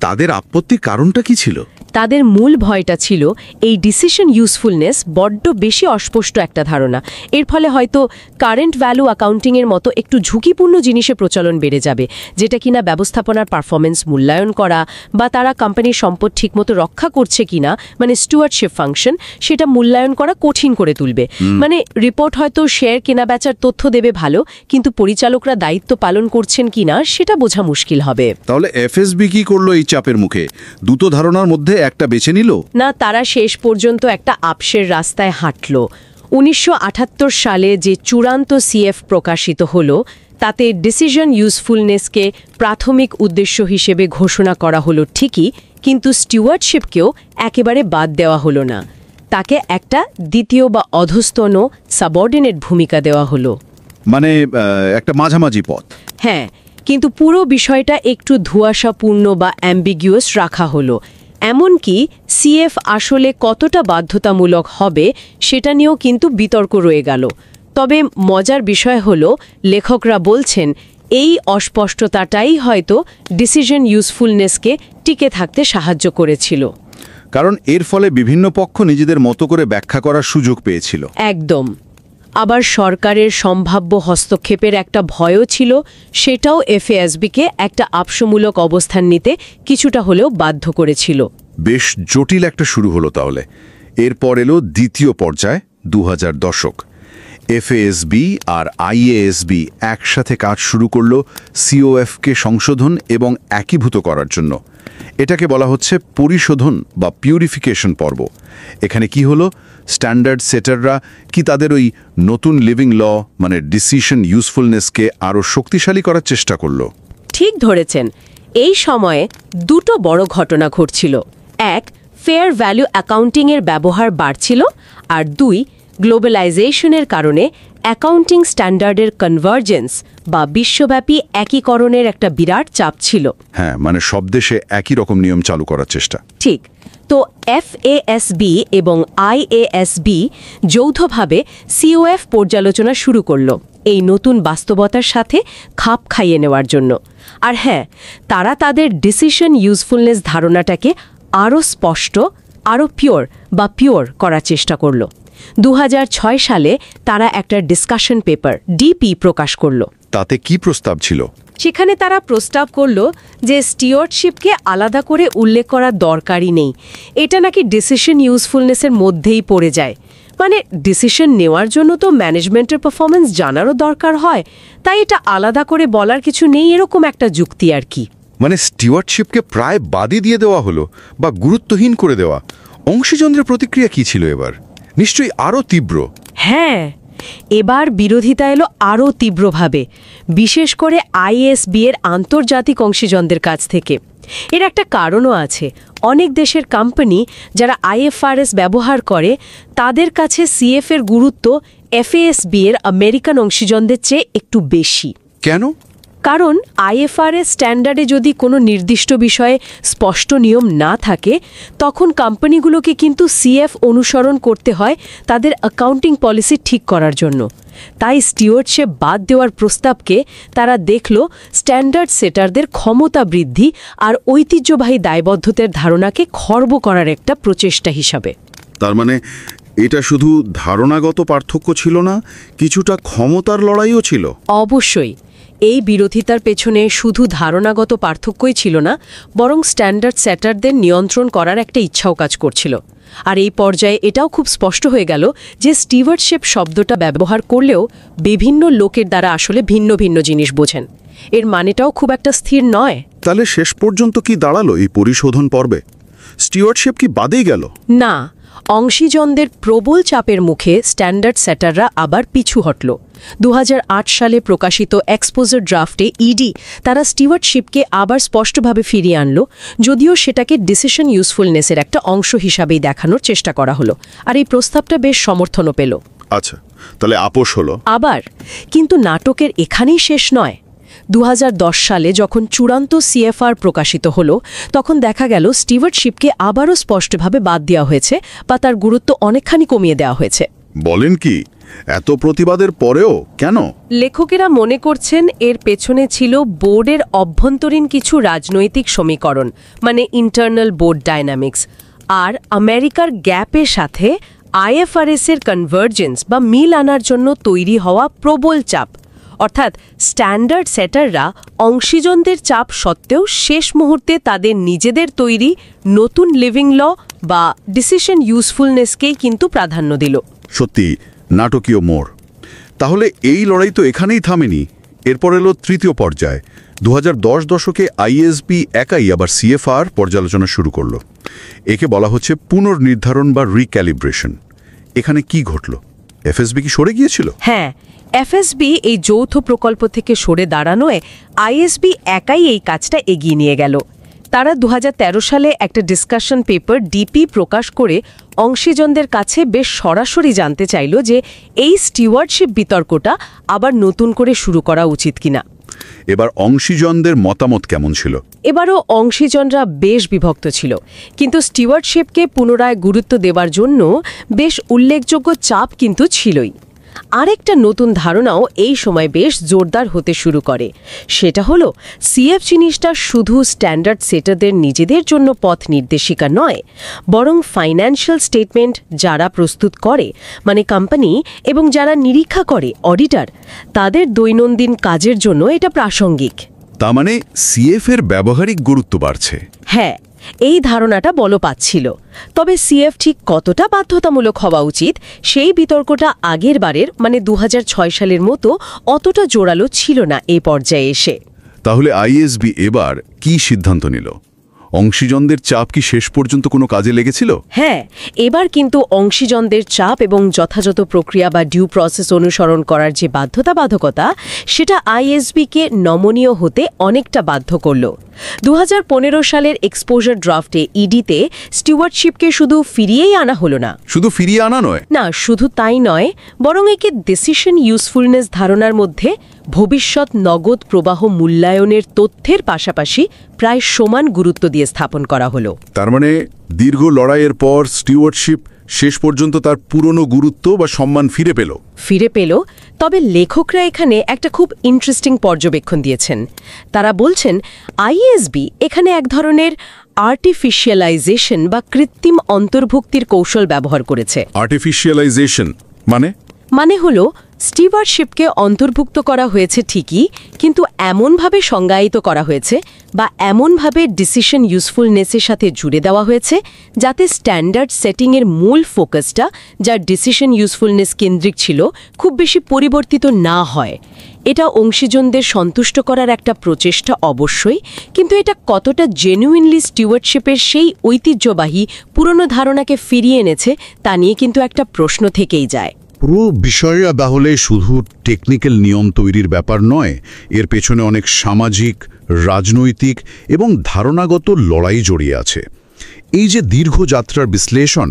তাদের আপত্তির কারণটা কি ছিল? তাদের মূল ভয়টা ছিল এই ডিসিশন ইউজফুলনেস বড্ড বেশি অস্পষ্ট একটা ধারণা। এর ফলে হয়তো কারেন্ট ভ্যালু অ্যাকাউন্টিংয়ের মতো একটু ঝুঁকিপূর্ণ জিনিসে প্রচলন বেড়ে যাবে, যেটা কিনা ব্যবস্থাপনার পারফরমেন্স মূল্যায়ন করা বা তারা কোম্পানির সম্পদ ঠিকমতো রক্ষা করছে কিনা, মানে স্টুয়ার্ডশিপ ফাংশন, সেটা মূল্যায়ন করা কঠিন করে তুলবে। মানে রিপোর্ট হয়তো শেয়ার কেনাবেচার তথ্য দেবে ভালো, কিন্তু পরিচালকরা দায়িত্ব পালন করছেন কিনা সেটা বোঝা মুশকিল হবে। তাহলে এফএসবি কি করলো এই চাপের মুখে? দুটো ধারণার মধ্যে একটা বেছে নিল না, তারা শেষ পর্যন্ত একটা আপসের রাস্তায় হাঁটল। 1978 সালে যে চূড়ান্ত সিএফ প্রকাশিত হলো, তাতে ডিসিশন ইউজফুলনেসকে প্রাথমিক উদ্দেশ্য হিসেবে ঘোষণা করা হলো ঠিকই, কিন্তু স্টিওয়ার্ডশিপকেও একেবারে বাদ দেওয়া হলো না। তাকে একটা দ্বিতীয় বা অধস্তন সাবঅর্ডিনেট ভূমিকা দেওয়া হলো, মানে একটা মাঝামাঝি পথ। হ্যাঁ, কিন্তু পুরো বিষয়টা একটু ধোঁয়াশাপূর্ণ বা অ্যাম্বিগুয়াস রাখা হলো। এমনকি সিএফ আসলে কতটা বাধ্যতামূলক হবে সেটা নিয়েও কিন্তু বিতর্ক রয়ে গেল। তবে মজার বিষয় হলো, লেখকরা বলছেন এই অস্পষ্টতাটাই হয়তো ডিসিশন ইউজফুলনেসকে টিকে থাকতে সাহায্য করেছিল। কারণ এর ফলে বিভিন্ন পক্ষ নিজেদের মতো করে ব্যাখ্যা করার সুযোগ পেয়েছিল। একদম। আবার সরকারের সম্ভাব্য হস্তক্ষেপের একটা ভয়ও ছিল, সেটাও এফএএসবিকে একটা আপসমূলক অবস্থান নিতে কিছুটা হলেও বাধ্য করেছিল। বেশ জটিল একটা শুরু হলো তাহলে। এরপর এলো দ্বিতীয় পর্যায়, 2000 দশক। এফএএসবি আর আইএএসবি একসাথে কাজ শুরু করলো সিওএফকে সংশোধন এবং একীভূত করার জন্য। এটাকে বলা হচ্ছে পরিশোধন বা পিউরিফিকেশন পর্ব। এখানে কি হলো, স্ট্যান্ডার্ড সেটাররা কি তাদের ওই নতুন লিভিং ল মানে ডিসিশন ইউজফুলনেসকে আরও শক্তিশালী করার চেষ্টা করলো? ঠিক ধরেছেন। এই সময়ে দুটো বড় ঘটনা ঘটছিল। এক, ফেয়ার ভ্যালু অ্যাকাউন্টিংয়ের ব্যবহার বাড়ছিল, আর দুই, গ্লোবালাইজেশনের কারণে অ্যাকাউন্টিং স্ট্যান্ডার্ডের কনভার্জেন্স বা বিশ্বব্যাপী একীকরণের একটা বিরাট চাপ ছিল। হ্যাঁ, মানে সব দেশে একই রকম নিয়ম চালু করার চেষ্টা। ঠিক। তো এফএএসবি এবং আইএএসবি যৌথভাবে সিওএফ পর্যালোচনা শুরু করল এই নতুন বাস্তবতার সাথে খাপ খাইয়ে নেওয়ার জন্য। আর হ্যাঁ, তারা তাদের ডিসিশন ইউজফুলনেস ধারণাটাকে আরও স্পষ্ট, আরও পিওর করার চেষ্টা করল। 2006 সালে তারা একটা ডিসকাশন পেপার ডিপি প্রকাশ করল। তাতে কি প্রস্তাব ছিল? সেখানে তারা প্রস্তাব করল যে স্টিওয়ার্ডশিপকে আলাদা করে উল্লেখ করার দরকারই নেই। এটা নাকি ডিসিশন ইউজফুলনেসের মধ্যেই পড়ে যায়। মানে ডিসিশন নেওয়ার জন্য তো ম্যানেজমেন্টের পারফরমেন্স জানারও দরকার হয়, তাই এটা আলাদা করে বলার কিছু নেই, এরকম একটা যুক্তি আর কি। মানে স্টিওয়ার্ডশিপকে প্রায় বাদই দিয়ে দেওয়া হলো বা গুরুত্বহীন করে দেওয়া। অংশীজনদের প্রতিক্রিয়া কি ছিল এবার? নিশ্চয়ই আরও তীব্র। হ্যাঁ, এবার বিরোধিতা এলো আরও তীব্রভাবে, বিশেষ করে আইএসবি এর আন্তর্জাতিক অংশীজনদের কাছ থেকে। এর একটা কারণও আছে। অনেক দেশের কোম্পানি যারা আইএফআরএস ব্যবহার করে, তাদের কাছে সিএফ এর গুরুত্ব এফএএসবি এর আমেরিকান অংশীজনদের চেয়ে একটু বেশি। কেন? কারণ আইএফআরএস স্ট্যান্ডার্ডে যদি কোনো নির্দিষ্ট বিষয়ে স্পষ্ট নিয়ম না থাকে, তখন কোম্পানিগুলোকে কিন্তু সিএফ অনুসরণ করতে হয় তাদের অ্যাকাউন্টিং পলিসি ঠিক করার জন্য। তাই স্টিওয়ার্ডশিপ বাদ দেওয়ার প্রস্তাবকে তারা দেখল স্ট্যান্ডার্ড সেটারদের ক্ষমতা বৃদ্ধি আর ঐতিহ্যবাহী দায়বদ্ধতার ধারণাকে খর্ব করার একটা প্রচেষ্টা হিসাবে। তার মানে এটা শুধু ধারণাগত পার্থক্য ছিল না, কিছুটা ক্ষমতার লড়াইও ছিল। অবশ্যই। এই বিরোধিতার পেছনে শুধু ধারণাগত পার্থক্যই ছিল না, বরং স্ট্যান্ডার্ড সেটারদের নিয়ন্ত্রণ করার একটা ইচ্ছাও কাজ করছিল। আর এই পর্যায়ে এটাও খুব স্পষ্ট হয়ে গেল যে স্টিওয়ার্ডশিপ শব্দটা ব্যবহার করলেও বিভিন্ন লোকের দ্বারা আসলে ভিন্ন ভিন্ন জিনিস বোঝেন। এর মানেটাও খুব একটা স্থির নয়। তাহলে শেষ পর্যন্ত কি দাঁড়ালো এই পরিশোধন পর্বে? স্টিওয়ার্ডশিপ কি বাদেই গেল? না, অংশীজনদের প্রবল চাপের মুখে স্ট্যান্ডার্ড সেটাররা আবার পিছু হটল। 2008 সালে প্রকাশিত এক্সপোজার ড্রাফটে ইডি তারা স্টিওয়ার্ডশিপকে আবার স্পষ্টভাবে ফিরিয়ে আনল, যদিও সেটাকে ডিসিশন ইউজফুলনেসের একটা অংশ হিসাবেই দেখানোর চেষ্টা করা হলো। আর এই প্রস্তাবটা বেশ সমর্থনও পেল। আচ্ছা, তাহলে আপোষ হলো আবার। কিন্তু নাটকের এখানেই শেষ নয়। 2010 সালে যখন চূড়ান্ত সিএফআর প্রকাশিত হলো, তখন দেখা গেল স্টিওয়ার্ডশিপকে আবারও স্পষ্টভাবে বাদ দেওয়া হয়েছে বা তার গুরুত্ব অনেকখানি কমিয়ে দেওয়া হয়েছে। বলেন কি? এত প্রতিবাদের পরেও কেন? লেখকেরা মনে করছেন এর পেছনে ছিল বোর্ডের অভ্যন্তরীণ কিছু রাজনৈতিক সমীকরণ, মানে ইন্টারনাল বোর্ড ডায়নামিক্স। আর আমেরিকার গ্যাপের সাথে IFRS এর কনভার্জেন্স বা মিল আনার জন্য তৈরি হওয়া প্রবল চাপ, অর্থাৎ স্ট্যান্ডার্ড সেটাররা অংশীজনদের চাপ সত্ত্বেও শেষ মুহূর্তে তাদের নিজেদের তৈরি নতুন লিভিং ল বা ডিসিশন ইউজফুলনেসকেই কিন্তু প্রাধান্য দিল। সত্যি নাটকীয় মোড়। তাহলে এই লড়াই তো এখানেই থামেনি, এরপর এলো তৃতীয় পর্যায়। 2010 দশকে IASB একাই আবার CFR পর্যালোচনা শুরু করলো। একে বলা হচ্ছে পুনর্নির্ধারণ বা রিক্যালিব্রেশন। এখানে কি ঘটল? FSB কি সরে গিয়েছিল? হ্যাঁ, FSB এই যৌথ প্রকল্প থেকে সরে দাঁড়ানোয় IASB একাই এই কাজটা এগিয়ে নিয়ে গেল। তারা 2013 সালে একটা ডিসকাশন পেপার DP প্রকাশ করে অংশীজনদের কাছে বেশ সরাসরি জানতে চাইল যে এই স্টিওয়ার্ডশিপ বিতর্কটা আবার নতুন করে শুরু করা উচিত কিনা। এবার অংশীজনদের মতামত কেমন ছিল? এবারও অংশীজনরা বেশ বিভক্ত ছিল, কিন্তু স্টিওয়ার্ডশিপকে পুনরায় গুরুত্ব দেওয়ার জন্য বেশ উল্লেখযোগ্য চাপ কিন্তু ছিলই। আরেকটা নতুন ধারণাও এই সময় বেশ জোরদার হতে শুরু করে, সেটা হলো CF জিনিসটা শুধু স্ট্যান্ডার্ড সেটারদের নিজেদের জন্য পথ নির্দেশিকা নয়, বরং ফাইন্যান্সিয়াল স্টেটমেন্ট যারা প্রস্তুত করে, মানে কোম্পানি, এবং যারা নিরীক্ষা করে, অডিটর, তাদের দৈনন্দিন কাজের জন্য এটা প্রাসঙ্গিক। তার মানে CF এর ব্যবহারিক গুরুত্ব বাড়ছে। হ্যাঁ, এই ধারণাটা বল পাচ্ছিল। তবে CF ঠিক কতটা বাধ্যতামূলক হওয়া উচিত সেই বিতর্কটা আগের বারের মানে 2006 সালের মতো অতটা জোরালো ছিল না এই পর্যায়ে এসে। তাহলে IASB এবার কি সিদ্ধান্ত নিল? অংশীজনদের চাপ কি শেষ পর্যন্ত কোনো কাজে লেগেছিল? হ্যাঁ, এবার কিন্তু অংশীজনদের চাপ এবং যথাযথ প্রক্রিয়া বা ডিউ প্রসেস অনুসরণ করার যে বাধ্যবাধকতা, সেটা IASB-কে নমনীয় হতে অনেকটা বাধ্য করল। 2015 সালের এক্সপোজার ড্রাফটে ED-তে স্টিওয়ার্ডশিপকে শুধু ফিরিয়েই আনা হলো না। শুধু ফিরিয়ে আনা নয়, না, শুধু তাই নয়, বরং একে ডিসিশন ইউজফুলনেস ধারণার মধ্যে ভবিষ্যৎ নগদ প্রবাহ মূল্যায়নের তথ্যের পাশাপাশি প্রায় সমান গুরুত্ব দিয়ে স্থাপন করা হলো। তার মানে দীর্ঘ লড়াইয়ের পর স্টিওয়ার্ডশিপ শেষ পর্যন্ত তার পুরনো গুরুত্ব বা সম্মান ফিরে পেল। তবে লেখকরা এখানে একটা খুব ইন্টারেস্টিং পর্যবেক্ষণ দিয়েছেন। তারা বলছেন IASB এখানে এক ধরনের আর্টিফিশিয়ালাইজেশন বা কৃত্রিম অন্তর্ভুক্তির কৌশল ব্যবহার করেছে। আর্টিফিশিয়ালাইজেশন মানে হলো স্টিওয়ার্ডশিপকে অন্তর্ভুক্ত করা হয়েছে ঠিকই, কিন্তু এমনভাবে সংজ্ঞায়িত করা হয়েছে বা এমনভাবে ডিসিশন ইউজফুলনেসের সাথে জুড়ে দেওয়া হয়েছে যাতে স্ট্যান্ডার্ড সেটিংয়ের মূল ফোকাসটা, যা ডিসিশন ইউজফুলনেস কেন্দ্রিক ছিল, খুব বেশি পরিবর্তিত না হয়। এটা অংশীজনদের সন্তুষ্ট করার একটা প্রচেষ্টা অবশ্যই, কিন্তু এটা কতটা জেনুইনলি স্টিওয়ার্ডশিপের সেই ঐতিহ্যবাহী পুরনো ধারণাকে ফিরিয়ে এনেছে তা নিয়ে কিন্তু একটা প্রশ্ন থেকেই যায়। পুরো বিষয়টা তাহলে শুধু টেকনিক্যাল নিয়ম তৈরির ব্যাপার নয়, এর পেছনে অনেক সামাজিক, রাজনৈতিক এবং ধারণাগত লড়াই জড়িয়ে আছে। এই যে দীর্ঘ যাত্রার বিশ্লেষণ,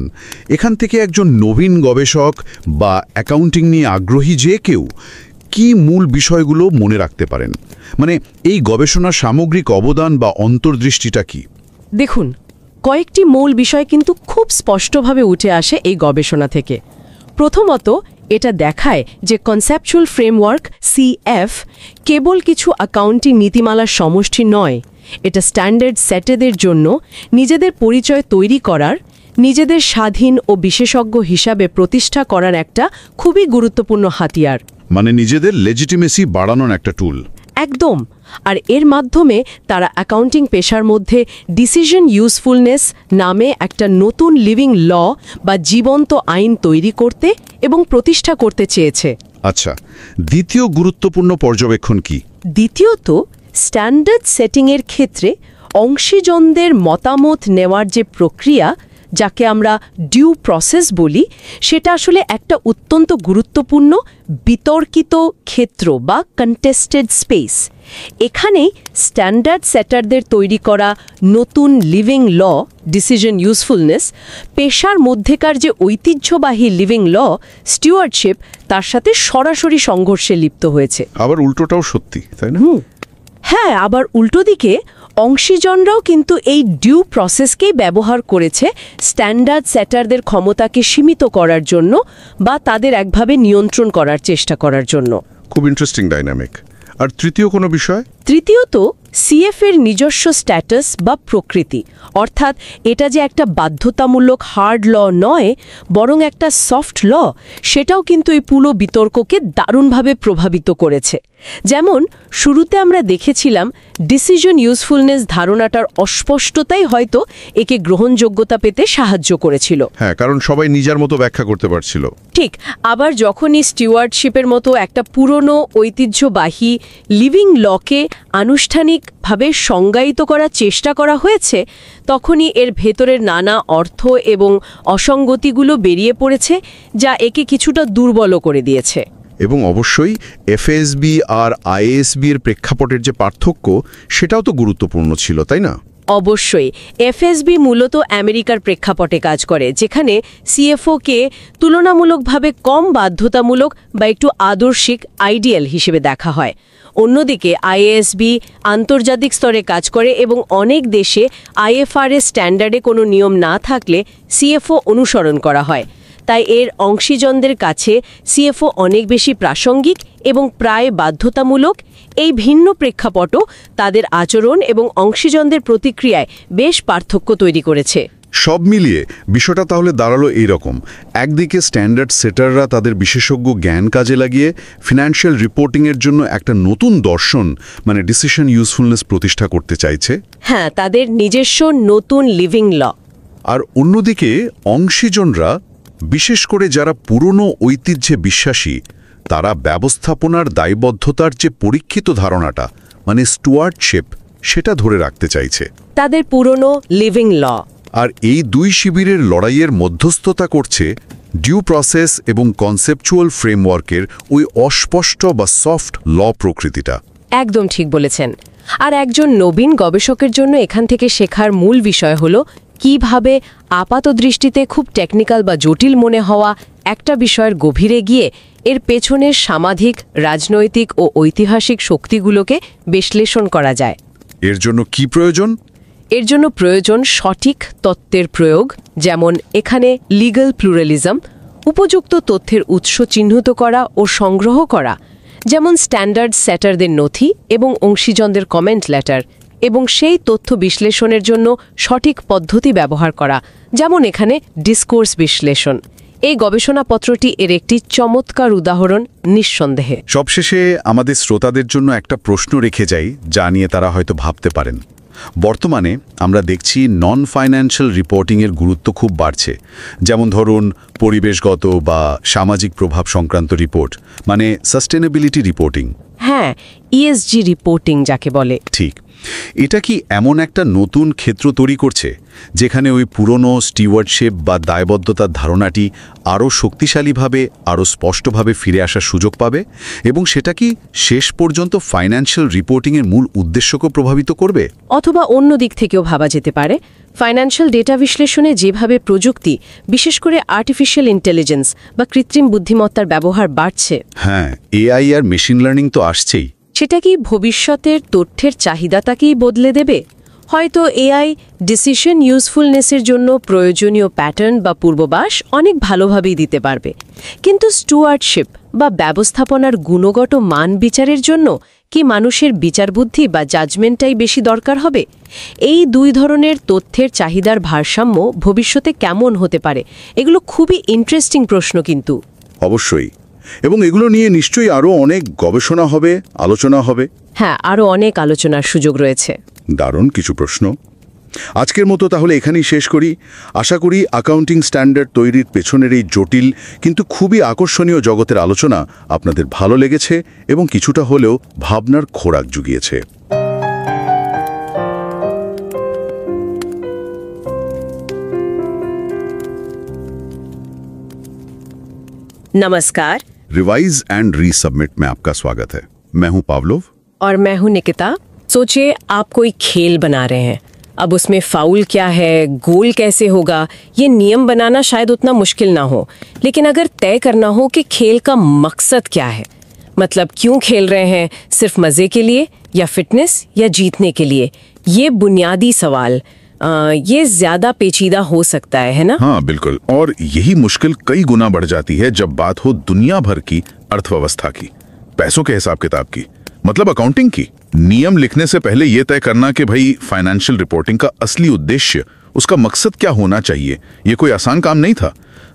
এখান থেকে একজন নবীন গবেষক বা অ্যাকাউন্টিং নিয়ে আগ্রহী যে কেউ কি মূল বিষয়গুলো মনে রাখতে পারেন? মানে এই গবেষণার সামগ্রিক অবদান বা অন্তর্দৃষ্টিটা কি? দেখুন, কয়েকটি মূল বিষয় কিন্তু খুব স্পষ্টভাবে উঠে আসে এই গবেষণা থেকে। প্রথমত, এটা দেখায় যে কনসেপচুয়াল ফ্রেমওয়ার্ক CF কেবল কিছু অ্যাকাউন্টিং নীতিমালার সমষ্টি নয়, এটা স্ট্যান্ডার্ড সেটেদের জন্য নিজেদের পরিচয় তৈরি করার, নিজেদের স্বাধীন ও বিশেষজ্ঞ হিসাবে প্রতিষ্ঠা করার একটা খুবই গুরুত্বপূর্ণ হাতিয়ার। মানে নিজেদের লেজিটিমেসি বাড়ানোর একটা টুল। একদম। আর এর মাধ্যমে তারা অ্যাকাউন্টিং পেশার মধ্যে ডিসিশন ইউজফুলনেস নামে একটা নতুন লিভিং ল বা জীবন্ত আইন তৈরি করতে এবং প্রতিষ্ঠা করতে চেয়েছে। আচ্ছা, দ্বিতীয় গুরুত্বপূর্ণ পর্যবেক্ষণ কি? দ্বিতীয়ত, স্ট্যান্ডার্ড সেটিংয়ের ক্ষেত্রে অংশীজনদের মতামত নেওয়ার যে প্রক্রিয়া, যাকে আমরা ডিউ প্রসেস বলি, সেটা আসলে একটা অত্যন্ত গুরুত্বপূর্ণ বিতর্কিত ক্ষেত্র বা কন্টেস্টেড স্পেস। এখানেই স্ট্যান্ডার্ড সেটারদের তৈরি করা নতুন লিভিং ল, ডিসিশন ইউজফুলনেস, পেশার মধ্যেকার যে ঐতিহ্যবাহী লিভিং ল, স্টিওয়ার্ডশিপ, তার সাথে সরাসরি সংঘর্ষে লিপ্ত হয়েছে। আবার উল্টোটাও সত্যি, তাই না? হ্যাঁ, আবার উল্টো দিকে অংশীজনরাও কিন্তু এই ডিউ প্রসেসকেই ব্যবহার করেছে স্ট্যান্ডার্ড সেটারদের ক্ষমতাকে সীমিত করার জন্য বা তাদের একভাবে নিয়ন্ত্রণ করার চেষ্টা করার জন্য। খুব ইন্টারেস্টিং ডাইনামিক। আর তৃতীয় কোনো বিষয়? তৃতীয়ত সিএফ এর নিজস্ব স্ট্যাটাস বা প্রকৃতি, অর্থাৎ এটা যে একটা বাধ্যতামূলক হার্ড ল নয়, বরং একটা সফট ল, সেটাও কিন্তু এই পুরো বিতর্ককে দারুণভাবে প্রভাবিত করেছে। যেমন শুরুতে আমরা দেখেছিলাম ডিসিশন ইউজফুলনেস ধারণাটার অস্পষ্টতাই হয়তো একে গ্রহণযোগ্যতা পেতে সাহায্য করেছিল। হ্যাঁ, কারণ সবাই নিজের মতো ব্যাখ্যা করতে পারছিল। ঠিক, আবার যখনই স্টিওয়ার্ডশিপের মতো একটা পুরনো ঐতিহ্যবাহী লিভিং লকে আনুষ্ঠানিকভাবে সংজ্ঞায়িত করার চেষ্টা করা হয়েছে, তখনই এর ভেতরের নানা অর্থ এবং অসঙ্গতিগুলো বেরিয়ে পড়েছে, যা একে কিছুটা দুর্বল করে দিয়েছে। এবং অবশ্যই এফএসবি আর আইএসবি এর প্রেক্ষাপটের যে পার্থক্য, সেটাও তো গুরুত্বপূর্ণ ছিল, তাই না? অবশ্যই এফএসবি মূলত আমেরিকার প্রেক্ষাপটে কাজ করে, যেখানে সিএফওকে তুলনামূলকভাবে কম বাধ্যতামূলক বা একটু আদর্শিক আইডিয়াল হিসেবে দেখা হয়। অন্যদিকে আইএসবি আন্তর্জাতিক স্তরে কাজ করে এবং অনেক দেশে আইএফআরএস স্ট্যান্ডার্ডে কোনো নিয়ম না থাকলে সিএফও অনুসরণ করা হয়। তাই এর অংশীজনদের কাছে সিএফও অনেক বেশি প্রাসঙ্গিক এবং প্রায় বাধ্যতামূলক। এই ভিন্ন প্রেক্ষাপটও তাদের আচরণ এবং অংশীজনদের প্রতিক্রিয়ায় বেশ পার্থক্য তৈরি করেছে। সব মিলিয়ে বিষয়টা তাহলে দাঁড়ালো এইরকম। একদিকে স্ট্যান্ডার্ড সেটাররা তাদের বিশেষজ্ঞ জ্ঞান কাজে লাগিয়ে ফিনান্সিয়াল রিপোর্টিংয়ের জন্য একটা নতুন দর্শন, মানে ডিসিশন ইউজফুলনেস প্রতিষ্ঠা করতে চাইছে। হ্যাঁ, তাদের নিজস্ব নতুন লিভিং ল। আর অন্যদিকে অংশীজনরা, বিশেষ করে যারা পুরনো ঐতিহ্যে বিশ্বাসী, তারা ব্যবস্থাপনার দায়বদ্ধতার যে পরীক্ষিত ধারণাটা, মানে স্টুয়ার্ডশিপ, সেটা ধরে রাখতে চাইছে। তাদের পুরনো লিভিং ল। আর এই দুই শিবিরের লড়াইয়ের মধ্যস্থতা করছে ডিউ প্রসেস এবং কনসেপচুয়াল ফ্রেমওয়ার্কের ওই অস্পষ্ট বা সফট ল প্রকৃতিটা। একদম ঠিক বলেছেন। আর একজন নবীন গবেষকের জন্য এখান থেকে শেখার মূল বিষয় হলো কিভাবে আপাত দৃষ্টিতে খুব টেকনিক্যাল বা জটিল মনে হওয়া একটা বিষয়ের গভীরে গিয়ে এর পেছনের সামাজিক, রাজনৈতিক ও ঐতিহাসিক শক্তিগুলোকে বিশ্লেষণ করা যায়। এর জন্য কি প্রয়োজন? এর জন্য প্রয়োজন সঠিক তত্ত্বের প্রয়োগ, যেমন এখানে লিগ্যাল প্লুরালিজম, উপযুক্ত তথ্যের উৎস চিহ্নিত করা ও সংগ্রহ করা, যেমন স্ট্যান্ডার্ড সেটারদের নথি এবং অংশীজনদের কমেন্ট লেটার, এবং সেই তথ্য বিশ্লেষণের জন্য সঠিক পদ্ধতি ব্যবহার করা, যেমন এখানে ডিসকোর্স বিশ্লেষণ। এই গবেষণাপত্রটি এর একটি চমৎকার উদাহরণ, নিঃসন্দেহে। সবশেষে আমাদের শ্রোতাদের জন্য একটা প্রশ্ন রেখে যাই, যা নিয়ে তারা হয়তো ভাবতে পারেন। বর্তমানে আমরা দেখছি নন ফাইন্যান্সিয়াল রিপোর্টিংয়ের গুরুত্ব খুব বাড়ছে। যেমন ধরুন পরিবেশগত বা সামাজিক প্রভাব সংক্রান্ত রিপোর্ট, মানে সাস্টেনেবিলিটি রিপোর্টিং। হ্যাঁ, ইএসজি রিপোর্টিং যাকে বলে। ঠিক। এটা কি এমন একটা নতুন ক্ষেত্র তৈরি করছে যেখানে ওই পুরনো স্টিওয়ার্ডশিপ বা দায়বদ্ধতার ধারণাটি আরও শক্তিশালীভাবে, আরও স্পষ্টভাবে ফিরে আসার সুযোগ পাবে, এবং সেটা কি শেষ পর্যন্ত ফাইন্যান্সিয়াল রিপোর্টিংয়ের মূল উদ্দেশ্যকে প্রভাবিত করবে? অথবা অন্য দিক থেকেও ভাবা যেতে পারে, ফাইন্যান্সিয়াল ডেটা বিশ্লেষণে যেভাবে প্রযুক্তি, বিশেষ করে আর্টিফিশিয়াল ইন্টেলিজেন্স বা কৃত্রিম বুদ্ধিমত্তার ব্যবহার বাড়ছে। হ্যাঁ, এআই আর মেশিন লার্নিং তো আসছেই। সেটা কি ভবিষ্যতের তথ্যের চাহিদাটাকেই বদলে দেবে? হয়তো এআই ডিসিশন ইউজফুলনেসের জন্য প্রয়োজনীয় প্যাটার্ন বা পূর্বাভাস অনেক ভালোভাবেই দিতে পারবে, কিন্তু স্টুয়ার্ডশিপ বা ব্যবস্থাপনার গুণগত মান বিচারের জন্য কি মানুষের বিচারবুদ্ধি বা জাজমেন্টটাই বেশি দরকার হবে? এই দুই ধরনের তথ্যের চাহিদার ভারসাম্য ভবিষ্যতে কেমন হতে পারে? এগুলো খুবই ইন্টারেস্টিং প্রশ্ন কিন্তু। অবশ্যই, এবং এগুলো নিয়ে নিশ্চয়ই আরও অনেক গবেষণা হবে, আলোচনা হবে। হ্যাঁ, আরও অনেক আলোচনার সুযোগ রয়েছে। দারুণ কিছু প্রশ্ন। আজকের মতো তাহলে এখানেই শেষ করি। আশা করি অ্যাকাউন্টিং স্ট্যান্ডার্ড তৈরির পেছনের এই জটিল কিন্তু খুবই আকর্ষণীয় জগতের আলোচনা আপনাদের ভালো লেগেছে এবং কিছুটা হলেও ভাবনার খোরাক জুগিয়েছে। नमस्कार। रिवाइज एंड रीसबमिट में आपका स्वागत है। मैं हूं पावलोव और मैं हूं निकिता। सोचिए आप कोई खेल बना रहे हैं। अब उसमें फाउल क्या है, गोल कैसे होगा, ये नियम बनाना शायद उतना मुश्किल ना हो, लेकिन अगर तय करना हो कि खेल का मकसद क्या है, मतलब क्यों खेल रहे हैं, सिर्फ मजे के लिए या फिटनेस या जीतने के लिए, ये बुनियादी सवाल ये ज्यादा पेचीदा हो सकता है ना? हाँ बिल्कुल, और यही मुश्किल कई गुना बढ़ जाती है जब बात हो दुनिया भर की अर्थव्यवस्था की, पैसों के हिसाब किताब की, मतलब अकाउंटिंग की। नियम लिखने से पहले यह तय करना कि भाई फाइनेंशियल रिपोर्टिंग का असली उद्देश्य, उसका मकसद क्या होना चाहिए, ये कोई आसान काम नहीं था।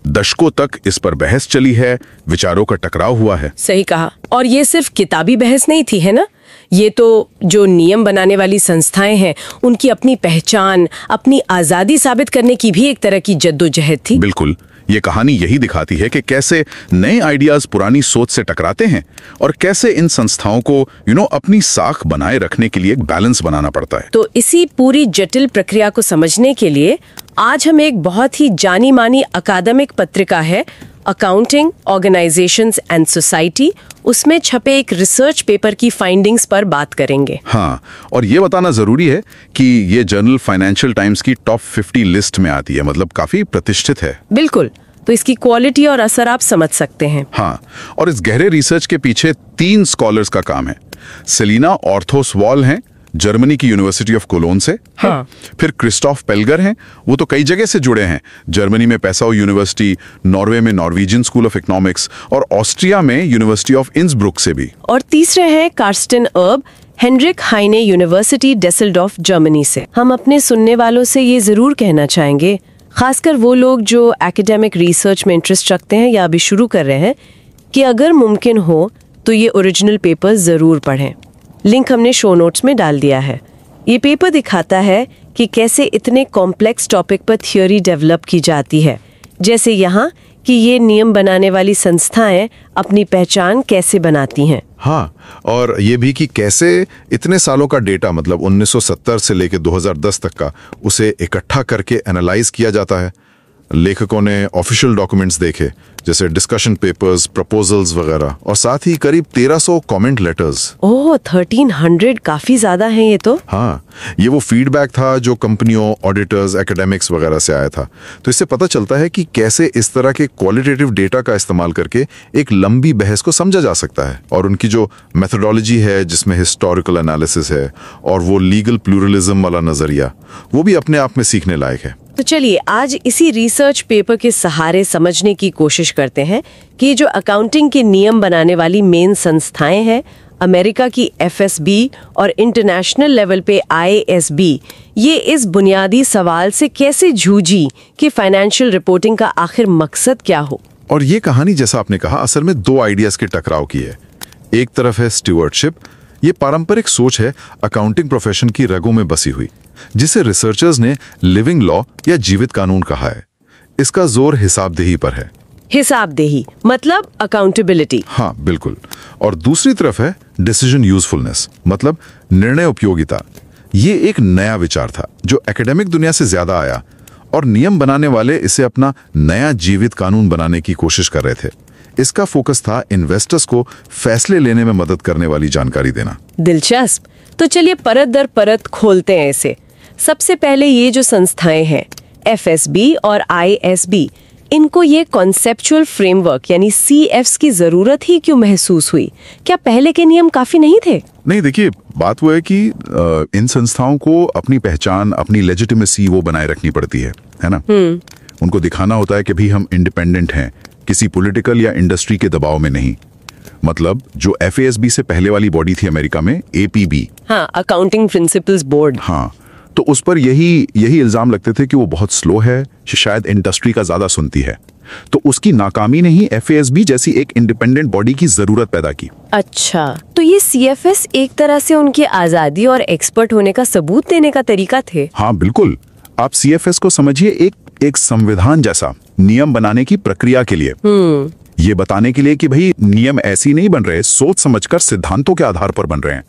दशकों तक इस पर बहस चली है, विचारों का टकराव हुआ है। सही कहा। और ये सिर्फ किताबी बहस नहीं थी, है ना? ये तो जो नियम बनाने वाली संस्थाएं हैं, उनकी अपनी पहचान, अपनी आजादी साबित करने की भी एक तरह की जद्दोजहद थी। बिल्कुल, ये कहानी यही दिखाती है कि कैसे नए आइडियाज पुरानी सोच से टकराते हैं और कैसे इन संस्थाओं को अपनी साख बनाए रखने के लिए एक बैलेंस बनाना पड़ता है। तो इसी पूरी जटिल प्रक्रिया को समझने के लिए आज हम एक बहुत ही जानी मानी अकादमिक पत्रिका है अकाउंटिंग ऑर्गेनाइजेशंस एंड सोसाइटी, उसमें छपे एक रिसर्च पेपर की फाइंडिंग्स पर बात करेंगे। हाँ, और ये बताना जरूरी है कि ये जर्नल फाइनेंशियल टाइम्स की टॉप 50 लिस्ट में आती है, मतलब काफी प्रतिष्ठित है। बिल्कुल, तो इसकी क्वालिटी और असर आप समझ सकते हैं। हाँ, और इस गहरे रिसर्च के पीछे 3 स्कॉलर्स का काम है। सेलिना ऑर्थोसवाल हैं, जर्मनी की यूनिवर्सिटी ऑफ कोलोन से। हाँ। फिर क्रिस्टोफ पेल्गर हैं, वो तो कई जगह से जुड़े हैं, जर्मनी में पैसाउ यूनिवर्सिटी, नॉर्वे में नॉर्वेजियन स्कूल ऑफ इकोनॉमिक्स और ऑस्ट्रिया में यूनिवर्सिटी ऑफ इंसब्रुक से भी। और तीसरे हैं कार्स्टन अर्ब, हेनरिक हाइने यूनिवर्सिटी डेसलडॉर्फ जर्मनी से। हम अपने सुनने वालों से ये जरूर कहना चाहेंगे, खासकर वो लोग जो एकेडमिक रिसर्च में इंटरेस्ट रखते हैं या अभी शुरू कर रहे हैं, कि अगर मुमकिन हो तो ये ओरिजिनल पेपर जरूर पढ़ें। लिंक हमने शो नोट्स में डाल दिया है। ये पेपर दिखाता है कि कैसे इतने कॉम्प्लेक्स टॉपिक पर थियोरी डेवलप की जाती है, जैसे यहाँ कि ये नियम बनाने वाली संस्थाएं अपनी पहचान कैसे बनाती हैं। हाँ, और ये भी कि कैसे इतने सालों का डेटा, मतलब 1970 से लेकर 2010 तक का, उसे इकट्ठा करके एनालाइज किया जाता है। लेखकों ने ऑफिशियल डॉक्यूमेंट्स देखे, जैसे डिस्कशन पेपर्स, प्रपोजल्स वगैरह, और साथ ही करीब 1300 कमेंट लेटर्स। ओह, 1300 काफी ज्यादा हैं ये तो। हाँ, ये वो फीडबैक था जो कंपनियों, ऑडिटर्स, एकेडमिक्स वगैरह से आया था। तो इससे पता चलता है कि कैसे इस तरह के क्वालिटेटिव डेटा का इस्तेमाल करके एक लंबी बहस को समझा जा सकता है। और उनकी जो मेथोडोलॉजी है, जिसमें हिस्टोरिकल एनालिसिस है और वो लीगल प्लूरलिज्म वाला नजरिया, वो भी अपने आप में सीखने लायक है। तो चलिए आज इसी रिसर्च पेपर के सहारे समझने की कोशिश करते हैं कि जो अकाउंटिंग के नियम बनाने वाली मेन संस्थाएं हैं, अमेरिका की FSB और इंटरनेशनल लेवल पे IASB, ये इस बुनियादी सवाल से कैसे जूझी कि फाइनेंशियल रिपोर्टिंग का आखिर मकसद क्या हो। और ये कहानी, जैसा आपने कहा, असल में 2 आइडियाज के टकराव की है। एक तरफ है स्टीवर्डशिप, ये पारंपरिक सोच है अकाउंटिंग प्रोफेशन की रगों में बसी हुई, जिसे रिसर्चर्स ने लिविंग लॉ या जीवित कानून कहा है। इसका जोर हिसाबदेही पर है। हिसाबदेही मतलब अकाउंटेबिलिटी। हाँ, बिल्कुल। और दूसरी तरफ है डिसीजन यूजफुलनेस, मतलब निर्णय उपयोगिता। ये एक नया विचार था जो एकेडमिक दुनिया से ज्यादा आया, और नियम बनाने वाले इसे अपना नया जीवित कानून बनाने की कोशिश कर रहे थे। इसका फोकस था इन्वेस्टर्स को फैसले लेने में मदद करने वाली जानकारी देना। दिलचस्प। तो चलिए परत दर परत खोलते हैं इसे। सबसे पहले ये जो संस्थाएं हैं FSB और IASB, इनको ये कॉन्सेप्चुअल फ्रेमवर्क यानी CFs की जरूरत ही क्यों महसूस हुई? क्या पहले के नियम काफी नहीं थे? नहीं, देखिए, बात वो है कि इन संस्थाओं को अपनी पहचान, अपनी लेजिटिमेसी वो बनाए रखनी पड़ती है ना। उनको दिखाना होता है कि भी हम इंडिपेंडेंट हैं, किसी पॉलिटिकल या इंडस्ट्री के दबाव में नहीं। मतलब जो FASB से पहले वाली बॉडी थी अमेरिका में, APB, हाँ, अकाउंटिंग प्रिंसिपल्स बोर्ड। हाँ, तो उस पर यही इल्जाम लगते थे कि वो बहुत स्लो है, शायद इंडस्ट्री का ज्यादा सुनती है। तो उसकी नाकामी ने ही FASB जैसी एक इंडिपेंडेंट बॉडी की जरूरत पैदा की। अच्छा, तो ये CFS एक तरह से उनकी आजादी और एक्सपर्ट होने का सबूत देने का तरीका थे। हाँ, बिल्कुल। आप CFS को समझिए एक संविधान जैसा, नियम बनाने की प्रक्रिया के लिए। ये बताने के लिए कि भाई नियम ऐसी नहीं बन रहे, सोच समझकर सिद्धांतों के आधार पर बन रहे हैं।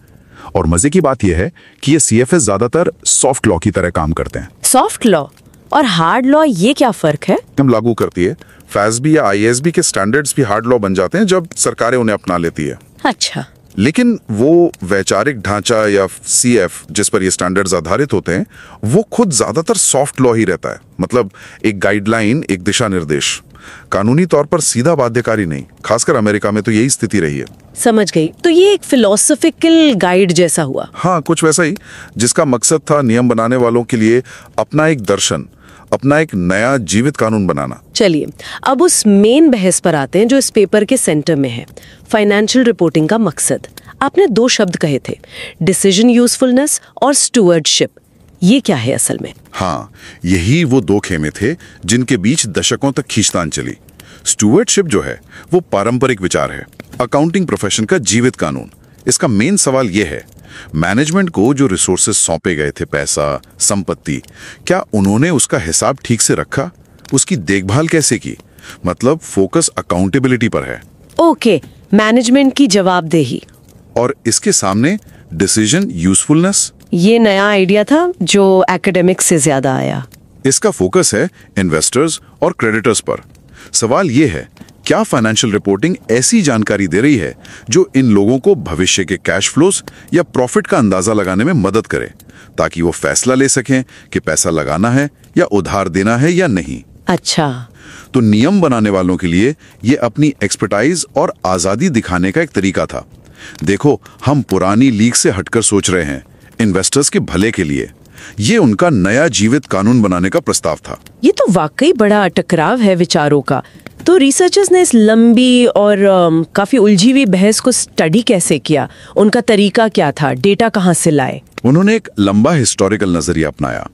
और मजे की बात यह है कि ये CFS ज्यादातर सॉफ्ट लॉ की तरह काम करते हैं। सॉफ्ट लॉ और हार्ड लॉ, ये क्या फर्क है? हम लागू करती है FASB या IASB के स्टैंडर्ड्स भी हार्ड लॉ बन जाते हैं जब सरकारें उन्हें अपना लेती है। अच्छा, लेकिन वो वैचारिक ढांचा या CF जिस पर ये स्टैंडर्ड्स आधारित होते हैं, वो खुद ज्यादातर सॉफ्ट लॉ ही रहता है। मतलब एक गाइडलाइन, एक दिशा निर्देश, कानूनी तौर पर सीधा बाध्यकारी नहीं। खासकर अमेरिका में तो यही स्थिति रही है। समझ गई। तो ये एक फिलोसॉफिकल गाइड जैसा हुआ। हाँ, कुछ वैसा ही, जिसका मकसद था नियम बनाने वालों के लिए अपना एक दर्शन, अपना एक नया जीवित कानून बनाना। चलिए अब उस मेन बहस पर आते हैं जो इस पेपर के सेंटर में है, फाइनेंशियल रिपोर्टिंग का मकसद। आपने 2 शब्द कहे थे, डिसीजन यूजफुलनेस और स्टुअर्डशिप। ये क्या है असल में? हाँ, यही वो 2 खेमे थे जिनके बीच दशकों तक खींचतान चली। स्टुअर्डशिप जो है वो पारंपरिक विचार है, अकाउंटिंग प्रोफेशन का जीवित कानून। इसका मेन सवाल ये है, मैनेजमेंट को जो रिसोर्सेज सौंपे गए थे, पैसा, संपत्ति, क्या उन्होंने उसका हिसाब ठीक से रखा? उसकी देखभाल कैसे की? मतलब फोकस अकाउंटेबिलिटी पर है। ओके, मैनेजमेंट की जवाबदेही। और इसके सामने डिसीजन यूजफुलनेस। ये नया आइडिया था जो एकेडमिक्स से ज्यादा आया। इसका फोकस है इन्वेस्टर्स और क्रेडिटर्स पर। सवाल ये है, क्या फाइनेंशियल रिपोर्टिंग ऐसी जानकारी दे रही है जो इन लोगों को भविष्य के कैश फ्लोज या प्रॉफिट का अंदाजा लगाने में मदद करे, ताकि वो फैसला ले सकें कि पैसा लगाना है या उधार देना है या नहीं। अच्छा, तो नियम बनाने वालों के लिए ये अपनी एक्सपर्टाइज और आजादी दिखाने का एक तरीका था। देखो, हम पुरानी लीग से हटकर सोच रहे हैं, इन्वेस्टर्स के भले के लिए। ये उनका नया जीवित कानून बनाने का प्रस्ताव था। ये तो वाकई बड़ा टकराव है विचारों का। तो रिसर्चर्स ने इस लंबी और काफी उलझी हुई बहस को स्टडी कैसे किया? उनका तरीका क्या था? डेटा कहाँ से लाए? उन्होंने एक लंबा हिस्टोरिकल नजरिया अपनाया।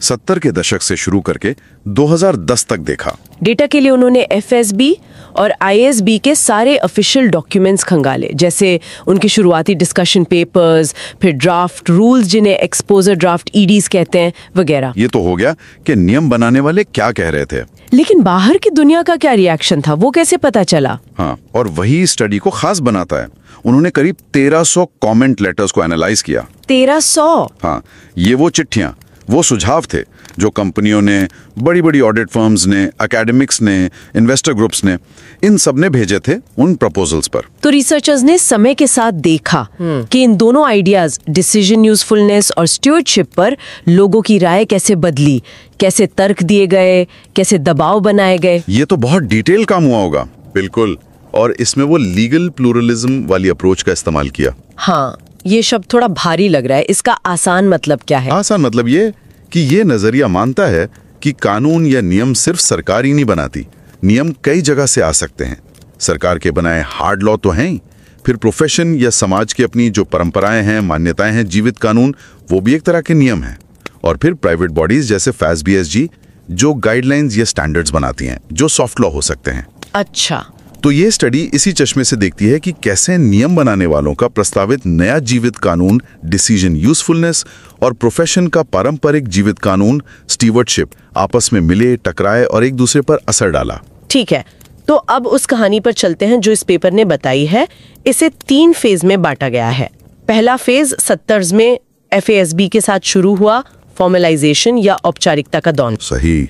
70 के दशक से शुरू करके 2010 तक देखा। डेटा के लिए उन्होंने FSB और IASB के सारे ऑफिशियल डॉक्यूमेंट्स खंगाले, जैसे उनके शुरुआती डिस्कशन पेपर्स, फिर ड्राफ्ट रूल्स जिन्हें एक्सपोजर ड्राफ्ट EDs कहते हैं, वगैरह। ये तो हो गया कि नियम बनाने वाले क्या कह रहे थे, लेकिन बाहर की दुनिया का क्या रिएक्शन था, वो कैसे पता चला? हाँ, और वही स्टडी को खास बनाता है। उन्होंने करीब 1300 कमेंट लेटर्स को एनालाइज किया। 1300? हाँ, ये वो चिट्ठियां, वो सुझाव थे जो कंपनियों ने, बड़ी बड़ी ऑडिट फर्म्स ने, एकेडमिक्स ने, इन्वेस्टर ग्रुप्स ने, इन सब ने भेजे थे उन प्रपोजल्स पर। तो रिसर्चर्स ने समय के साथ देखा कि इन दोनों आइडियाज, डिसीजन यूजफुलनेस और स्टुअर्डशिप पर लोगों की राय कैसे बदली, कैसे तर्क दिए गए, कैसे दबाव बनाए गए। ये तो बहुत डिटेल काम हुआ होगा। बिल्कुल, और इसमें वो लीगल प्लूरलिज्म वाली अप्रोच का इस्तेमाल किया। हाँ, ये शब्द थोड़ा भारी लग रहा है। इसका आसान मतलब क्या है? आसान मतलब ये कि ये नजरिया मानता है कि कानून या नियम सिर्फ सरकार ही नहीं बनाती, नियम कई जगह से आ सकते हैं। सरकार के बनाए हार्ड लॉ तो हैं ही, फिर प्रोफेशन या समाज की अपनी जो परंपराएं हैं, मान्यताएं हैं, जीवित कानून, वो भी एक तरह के नियम हैं। और फिर प्राइवेट बॉडीज जैसे FASB-SG जो गाइडलाइंस या स्टैंडर्ड्स बनाती हैं, जो सॉफ्ट लॉ हो सकते हैं। अच्छा, तो ये स्टडी इसी चश्मे से देखती है कि कैसे नियम बनाने वालों का प्रस्तावित नया जीवित कानून डिसीजन यूजफुलनेस और प्रोफेशन का पारंपरिक जीवित कानून स्टीवर्डशिप आपस में मिले, टकराए और एक दूसरे पर असर डाला। ठीक है, तो अब उस कहानी पर चलते हैं जो इस पेपर ने बताई है। इसे 3 फेज में बांटा गया है। पहला फेज 70s में FASB के साथ शुरू हुआ, फॉर्मलाइजेशन या औपचारिकता का दौर। सही।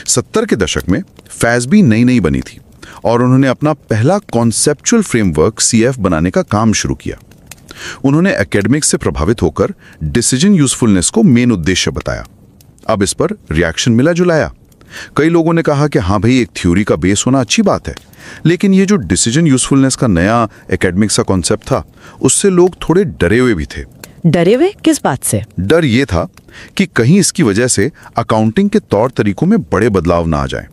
70 के दशक में FASB नई बनी थी और उन्होंने अपना पहला कॉन्सेप्चुअल फ्रेमवर्क CF बनाने का काम शुरू किया। उन्होंने एकेडमिक्स से प्रभावित होकर डिसीजन यूजफुलनेस को मेन उद्देश्य बताया। अब इस पर रिएक्शन मिला जुलाया। कई लोगों ने कहा कि हाँ भाई, एक थ्योरी का बेस होना अच्छी बात है, लेकिन ये जो डिसीजन यूजफुलनेस का नया एकेडमिक्स का कॉन्सेप्ट था, उससे लोग थोड़े डरे हुए भी थे। डरे हुए किस बात से? डर ये था कि कहीं इसकी वजह से अकाउंटिंग के तौर तरीकों में बड़े बदलाव ना आ जाए।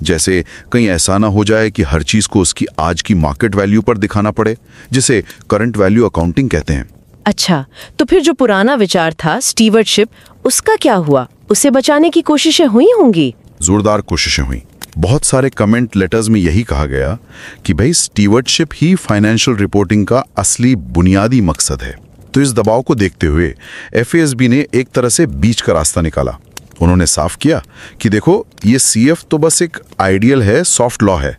जैसे कहीं ऐसा ना हो जाए कि हर चीज को उसकी आज की मार्केट वैल्यू पर दिखाना पड़े, जिसे करंट वैल्यू अकाउंटिंग कहते हैं। अच्छा, तो फिर जो पुराना विचार था स्टीवर्डशिप, उसका क्या हुआ? उसे बचाने की कोशिशें हुई होंगी? जोरदार कोशिशें हुई। बहुत सारे कमेंट लेटर्स में यही कहा गया कि भाई स्टीवर्डशिप ही फाइनेंशियल रिपोर्टिंग का असली बुनियादी मकसद है। तो इस दबाव को देखते हुए FASB ने एक तरह से बीच का रास्ता निकाला। उन्होंने साफ किया कि देखो, ये CF तो बस एक आइडियल है, सॉफ्ट लॉ है,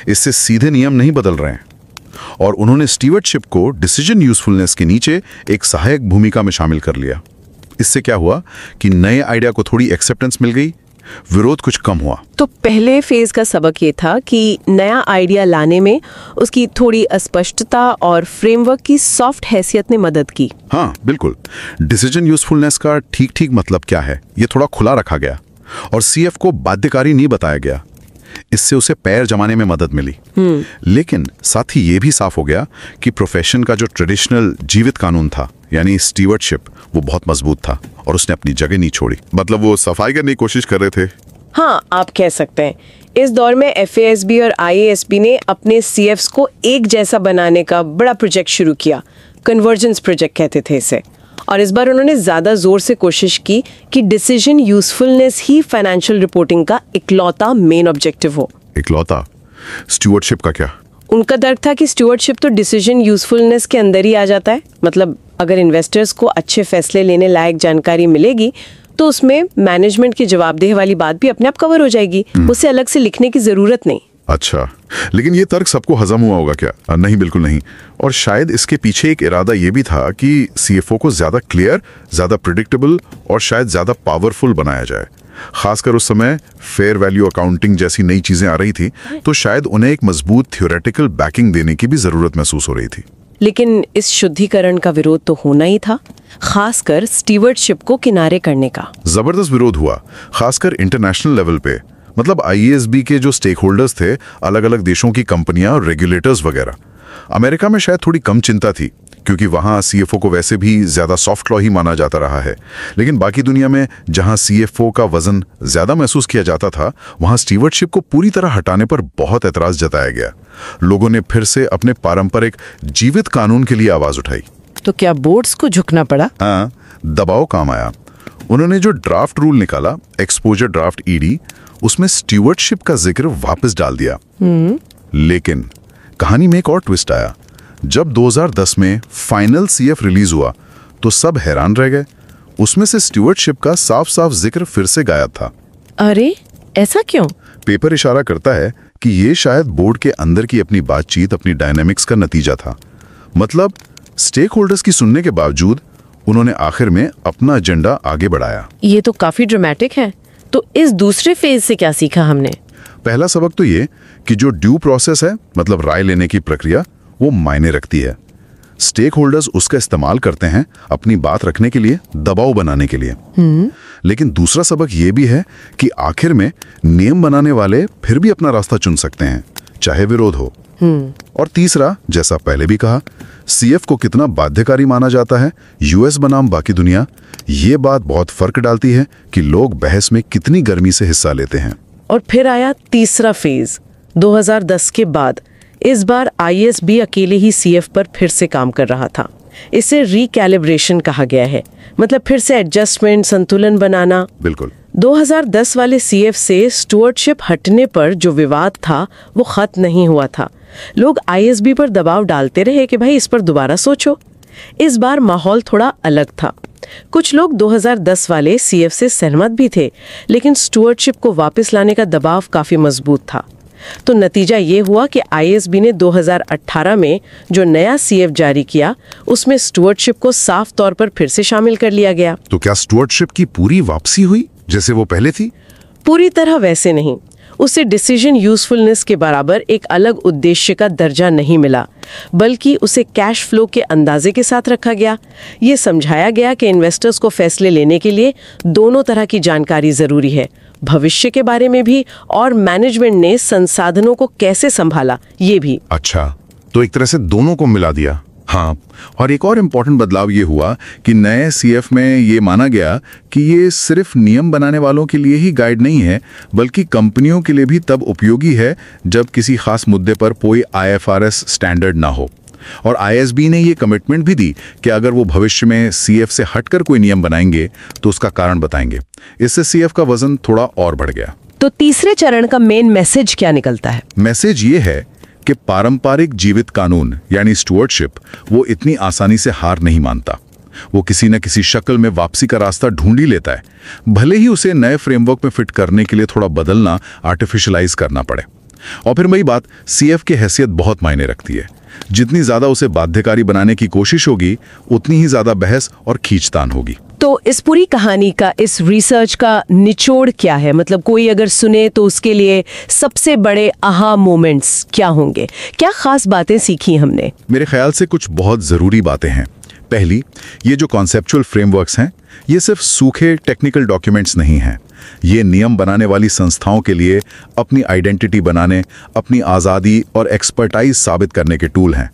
इससे सीधे नियम नहीं बदल रहे हैं। और उन्होंने स्टीवर्डशिप को डिसीजन यूजफुलनेस के नीचे एक सहायक भूमिका में शामिल कर लिया। इससे क्या हुआ कि नए आइडिया को थोड़ी एक्सेप्टेंस मिल गई, विरोध कुछ कम हुआ। तो पहले फेज का सबक ये था कि नया आइडिया लाने में उसकी थोड़ी अस्पष्टता और फ्रेमवर्क की सॉफ्ट हैसियत ने मदद की। हाँ बिल्कुल, डिसीजन यूजफुलनेस का ठीक मतलब क्या है, ये थोड़ा खुला रखा गया और CF को बाध्यकारी नहीं बताया गया। इससे उसे पैर जमाने में मदद मिली। लेकिन साथ ही ये भी साफ हो गया कि प्रोफेशन का जो ट्रेडिशनल जीवित कानून था, यानी स्टीवर्डशिप, वो बहुत मजबूत था और उसने अपनी जगह नहीं छोड़ी। मतलब वो सफाई करने की कोशिश कर रहे थे। हाँ, आप कह सकते हैं। इस दौर में FASB और IASB ने अपने CFs को एक जैसा बनाने का बड़ा प्रोजेक्ट शुरू किया। कन्वर्जेंस प्रोजेक्ट कहते थे इसे। और इस बार उन्होंने ज़्यादा जोर से कोशिश की कि डिसीजन यूजफुलनेस ही फाइनेंशियल रिपोर्टिंग का इकलौता मेन ऑब्जेक्टिव हो। इकलौता? स्टुअर्डशिप का क्या? उनका तर्क था कि स्टुअर्डशिप तो डिसीजन यूजफुलनेस के अंदर ही आ जाता है। मतलब अगर इन्वेस्टर्स को अच्छे फैसले लेने लायक जानकारी मिलेगी तो उसमें मैनेजमेंट की जवाबदेह वाली बात भी अपने आप कवर हो जाएगी। उसे अलग से लिखने की जरूरत नहीं। अच्छा, लेकिन ये तर्क सबको हजम हुआ होगा क्या? नहीं, बिल्कुल नहीं। और शायद इसके पीछे एक इरादा ये भी था कि CFO को ज्यादा क्लियर, ज्यादा प्रिडिक्टेबल और शायद ज्यादा पावरफुल बनाया जाए। खासकर उस समय फेयर वैल्यू अकाउंटिंग जैसी नई चीजें आ रही थी, तो शायद उन्हें एक मजबूत थ्योरेटिकल बैकिंग देने की भी जरूरत महसूस हो रही थी। लेकिन इस शुद्धिकरण का विरोध तो होना ही था, खासकर स्टीवर्डशिप को किनारे करने का। जबरदस्त विरोध हुआ, खासकर इंटरनेशनल लेवल पे। मतलब IASB के जो स्टेक होल्डर्स थे, अलग अलग देशों की कंपनियां और रेगुलेटर्स वगैरह। अमेरिका में शायद थोड़ी कम चिंता थी, क्योंकि वहां CFO को वैसे भी ज्यादा सॉफ्ट लॉ ही माना जाता रहा है। लेकिन बाकी दुनिया में जहां CFO का वजन ज्यादा महसूस किया जाता था, वहां स्टीवर्डशिप को पूरी तरह हटाने पर बहुत एतराज जताया गया। लोगों ने फिर से अपने पारंपरिक जीवित कानून के लिए आवाज उठाई। तो क्या बोर्ड्स को झुकना पड़ा? हाँ, दबाव काम आया। उन्होंने जो ड्राफ्ट रूल निकाला, एक्सपोजर ड्राफ्ट ED, उसमें स्टीवर्डशिप का जिक्र वापस डाल दिया। लेकिन कहानी में एक और ट्विस्ट आया। जब 2010 में फाइनल CF रिलीज हुआ तो सब हैरान रह गए। उसमें से स्टीवर्डशिप का साफ साफ जिक्र फिर से गायब था। अरे, ऐसा क्यों? पेपर इशारा करता है कि ये शायद बोर्ड के अंदर की अपनी बातचीत, अपनी डायनेमिक्स का नतीजा था। मतलब स्टेक होल्डर्स की सुनने के बावजूद उन्होंने आखिर में अपना एजेंडा आगे बढ़ाया। ये तो काफी ड्रामेटिक है। तो इस दूसरे फेज से क्या सीखा हमने? पहला सबक तो ये कि जो ड्यू प्रोसेस है, मतलब राय लेने की प्रक्रिया, वो मायने रखती है। स्टेक होल्डर्स उसका इस्तेमाल करते हैं अपनी बात रखने के लिए, दबाव बनाने के लिए। लेकिन दूसरा सबक ये भी है कि आखिर में नियम बनाने वाले फिर भी अपना रास्ता चुन सकते हैं, चाहे विरोध हो। और तीसरा, जैसा पहले भी कहा, CF को कितना बाध्यकारी माना जाता है US बनाम बाकी दुनिया, ये बात बहुत फर्क डालती है कि लोग बहस में कितनी गर्मी से हिस्सा लेते हैं। और फिर आया तीसरा फेज 2010 के बाद। इस बार IASB अकेले ही CF पर फिर से काम कर रहा था। इसे रिकैलिब्रेशन कहा गया है, मतलब फिर से एडजस्टमेंट, संतुलन बनाना। बिल्कुल। 2010 वाले CF से स्टुअर्डशिप हटने पर जो विवाद था वो खत्म नहीं हुआ था। लोग IASB पर दबाव डालते रहे कि भाई इस पर दोबारा सोचो। इस बार माहौल थोड़ा अलग था। कुछ लोग 2010 वाले CF से सहमत भी थे, लेकिन स्टुअर्डशिप को वापस लाने का दबाव काफी मजबूत था। तो नतीजा ये हुआ कि IASB ने 2018 में जो नया CF जारी किया, उसमें स्टुअर्डशिप को साफ तौर पर फिर से शामिल कर लिया गया। तो क्या स्टुअर्डशिप की पूरी वापसी हुई जैसे वो पहले थी? पूरी तरह वैसे नहीं। उसे डिसीजन यूजफुलनेस के बराबर एक अलग उद्देश्य का दर्जा नहीं मिला, बल्कि उसे कैश फ्लो के अंदाजे के साथ रखा गया। ये समझाया गया कि इन्वेस्टर्स को फैसले लेने के लिए दोनों तरह की जानकारी जरूरी है, भविष्य के बारे में भी और मैनेजमेंट ने संसाधनों को कैसे संभाला ये भी। अच्छा, तो एक तरह से दोनों को मिला दिया। हाँ, और एक और इम्पॉर्टेंट बदलाव ये हुआ कि नए CF में ये माना गया कि ये सिर्फ नियम बनाने वालों के लिए ही गाइड नहीं है, बल्कि कंपनियों के लिए भी तब उपयोगी है जब किसी खास मुद्दे पर कोई IFRS स्टैंडर्ड ना हो। और IASB ने ये कमिटमेंट भी दी कि अगर वो भविष्य में CF से हटकर कोई नियम बनाएंगे तो उसका कारण बताएंगे। इससे CF का वजन थोड़ा और बढ़ गया। तो तीसरे चरण का मेन मैसेज क्या निकलता है? मैसेज ये है कि पारंपरिक जीवित कानून यानी स्टुअर्डशिप वो इतनी आसानी से हार नहीं मानता। वो किसी न किसी शक्ल में वापसी का रास्ता ढूंढ ही लेता है, भले ही उसे नए फ्रेमवर्क में फिट करने के लिए थोड़ा बदलना, आर्टिफिशियलाइज करना पड़े। और फिर वही बात, CF की हैसियत बहुत मायने रखती है। जितनी ज्यादा उसे बाध्यकारी बनाने की कोशिश होगी, उतनी ही ज्यादा बहस और खींचतान होगी। तो इस पूरी कहानी का, इस रिसर्च का निचोड़ क्या है? मतलब कोई अगर सुने तो उसके लिए सबसे बड़े आहा मोमेंट्स क्या होंगे? क्या खास बातें सीखी हमने? मेरे ख्याल से कुछ बहुत जरूरी बातें हैं। पहली, ये जो कॉन्सेप्चुअल फ्रेमवर्क्स हैं, ये सिर्फ सूखे टेक्निकल डॉक्यूमेंट्स नहीं हैं। ये नियम बनाने वाली संस्थाओं के लिए अपनी आइडेंटिटी बनाने, अपनी आज़ादी और एक्सपर्टाइज साबित करने के टूल हैं।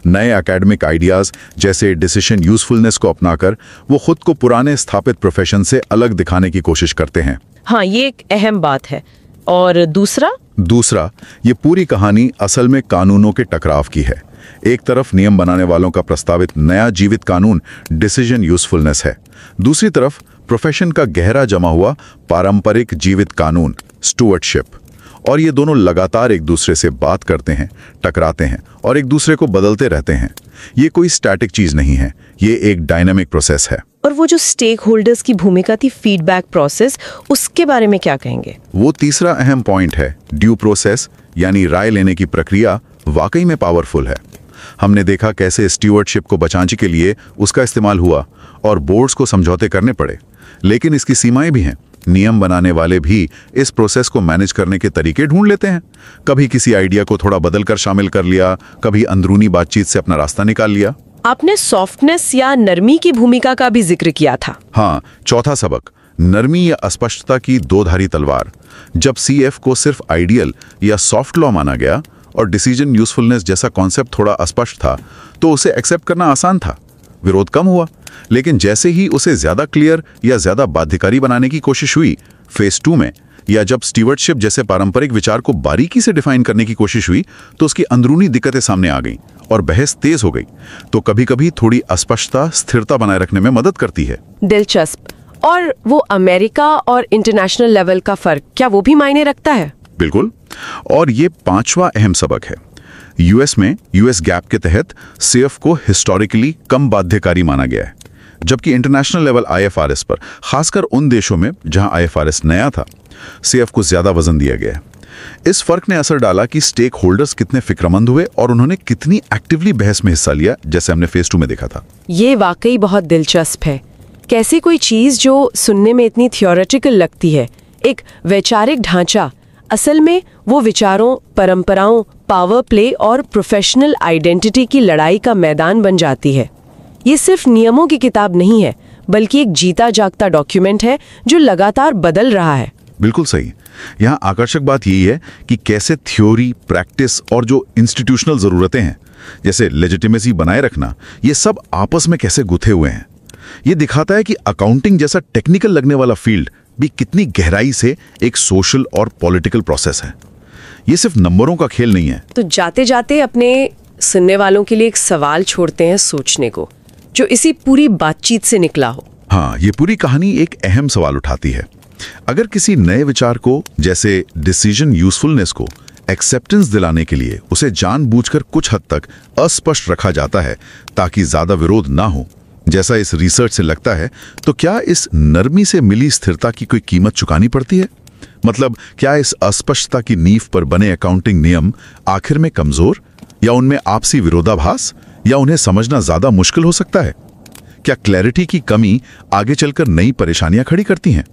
नए एकेडमिक आइडियाज जैसे डिसीजन यूजफुलनेस को अपनाकर वो खुद को पुराने स्थापित प्रोफेशन से अलग दिखाने की कोशिश करते हैं। हाँ, ये एक अहम बात है। और दूसरा, ये पूरी कहानी असल में कानूनों के टकराव की है। एक तरफ नियम बनाने वालों का प्रस्तावित नया जीवित कानून डिसीजन यूजफुलनेस है, दूसरी तरफ प्रोफेशन का गहरा जमा हुआ पारंपरिक जीवित कानून स्टुअर्डशिप। और ये दोनों लगातार एक दूसरे से बात करते हैं, टकराते हैं और एक दूसरे को बदलते रहते हैं। ये कोई स्टैटिक चीज नहीं है, ये एक डायनामिक प्रोसेस है। और वो जो स्टेक होल्डर्स की भूमिका थी फीडबैक प्रोसेस, उसके बारे में क्या कहेंगे? वो तीसरा अहम पॉइंट है। ड्यू प्रोसेस यानी राय लेने की प्रक्रिया वाकई में पावरफुल है। हमने देखा कैसे स्टीवर्डशिप को बचाने के लिए उसका इस्तेमाल हुआ और बोर्ड्स को समझौते करने पड़े, लेकिन इसकी सीमाएं भी हैं। नियम बनाने वाले भी इस प्रोसेस को मैनेज करने के तरीके ढूंढ लेते हैं। कभी किसी आइडिया को थोड़ा बदलकर शामिल कर लिया, कभी अंदरूनी बातचीत से अपना रास्ता निकाल लिया। आपने सॉफ्टनेस या नरमी की भूमिका का भी जिक्र किया था। हाँ, चौथा सबक, नरमी या अस्पष्टता की दो-धारी तलवार। जब सीएफ को सिर्फ आइडियल या सॉफ्ट लॉ माना गया और डिसीजन यूजफुलनेस जैसा कॉन्सेप्ट थोड़ा अस्पष्ट था, तो उसे एक्सेप्ट करना आसान था, विरोध कम हुआ। लेकिन जैसे ही उसे ज्यादा क्लियर या ज्यादा बाध्यकारी बनाने की कोशिश हुई फेज 2 में, या जब स्टीवर्डशिप जैसे पारंपरिक विचार को बारीकी से डिफाइन करने की कोशिश हुई, तो उसकी अंदरूनी दिक्कतें सामने आ गईं और बहस तेज हो गई। तो कभी-कभी थोड़ी अस्पष्टता स्थिरता बनाए रखने में मदद करती है। दिलचस्प। और वो अमेरिका और इंटरनेशनल लेवल का फर्क, क्या वो भी मायने रखता है? बिल्कुल। और ये पांचवा अहम सबक है। यूएस में यूएस गैप के तहत सीएफ को हिस्टोरिकली कम बाध्यकारी माना गया है, जबकि इंटरनेशनल लेवल आईएफआरएस पर, खासकर उन देशों में जहां आईएफआरएस नया था, सीएफ को ज्यादा वजन दिया गया है। इस फर्क ने असर डाला कि स्टेक होल्डर्स कितने फिक्रमंद हुए और उन्होंने कितनी एक्टिवली बहस में हिस्सा लिया, जैसे हमने फेज 2 में देखा था। ये वाकई बहुत दिलचस्प है। कैसे कोई चीज जो सुनने में इतनी थियोरेटिकल लगती है, एक वैचारिक ढांचा, असल में वो विचारों, परंपराओं, पावर प्ले और प्रोफेशनल आइडेंटिटी की लड़ाई का मैदान बन जाती है। ये सिर्फ नियमों की किताब नहीं है, बल्कि एक जीता जागता डॉक्यूमेंट है जो लगातार बदल रहा है। बिल्कुल सही। यहाँ आकर्षक बात यही है कि कैसे थ्योरी, प्रैक्टिस और जो इंस्टीट्यूशनल जरूरतें हैं, जैसे लेजिटिमेसी बनाए रखना, ये सब आपस में कैसे गुथे हुए हैं। ये दिखाता है कि अकाउंटिंग जैसा टेक्निकल लगने वाला फील्ड भी कितनी गहराई से एक सोशल और पॉलिटिकल प्रोसेस है। ये सिर्फ नंबरों का खेल नहीं है। तो जाते जाते अपने सुनने वालों के लिए एक सवाल छोड़ते हैं सोचने को, जो इसी पूरी बातचीत से निकला हो। हाँ, ये पूरी कहानी एक अहम सवाल उठाती है। अगर किसी नए विचार को, जैसे डिसीजन यूजफुलनेस को, एक्सेप्टेंस दिलाने के लिए उसे जानबूझकर कुछ हद तक अस्पष्ट रखा जाता है ताकि ज्यादा विरोध ना हो, जैसा इस रिसर्च से लगता है, तो क्या इस नरमी से मिली स्थिरता की कोई कीमत चुकानी पड़ती है? मतलब क्या इस अस्पष्टता की नींव पर बने अकाउंटिंग नियम आखिर में कमजोर, या उनमें आपसी विरोधाभास, या उन्हें समझना ज्यादा मुश्किल हो सकता है? क्या क्लैरिटी की कमी आगे चलकर नई परेशानियां खड़ी करती हैं?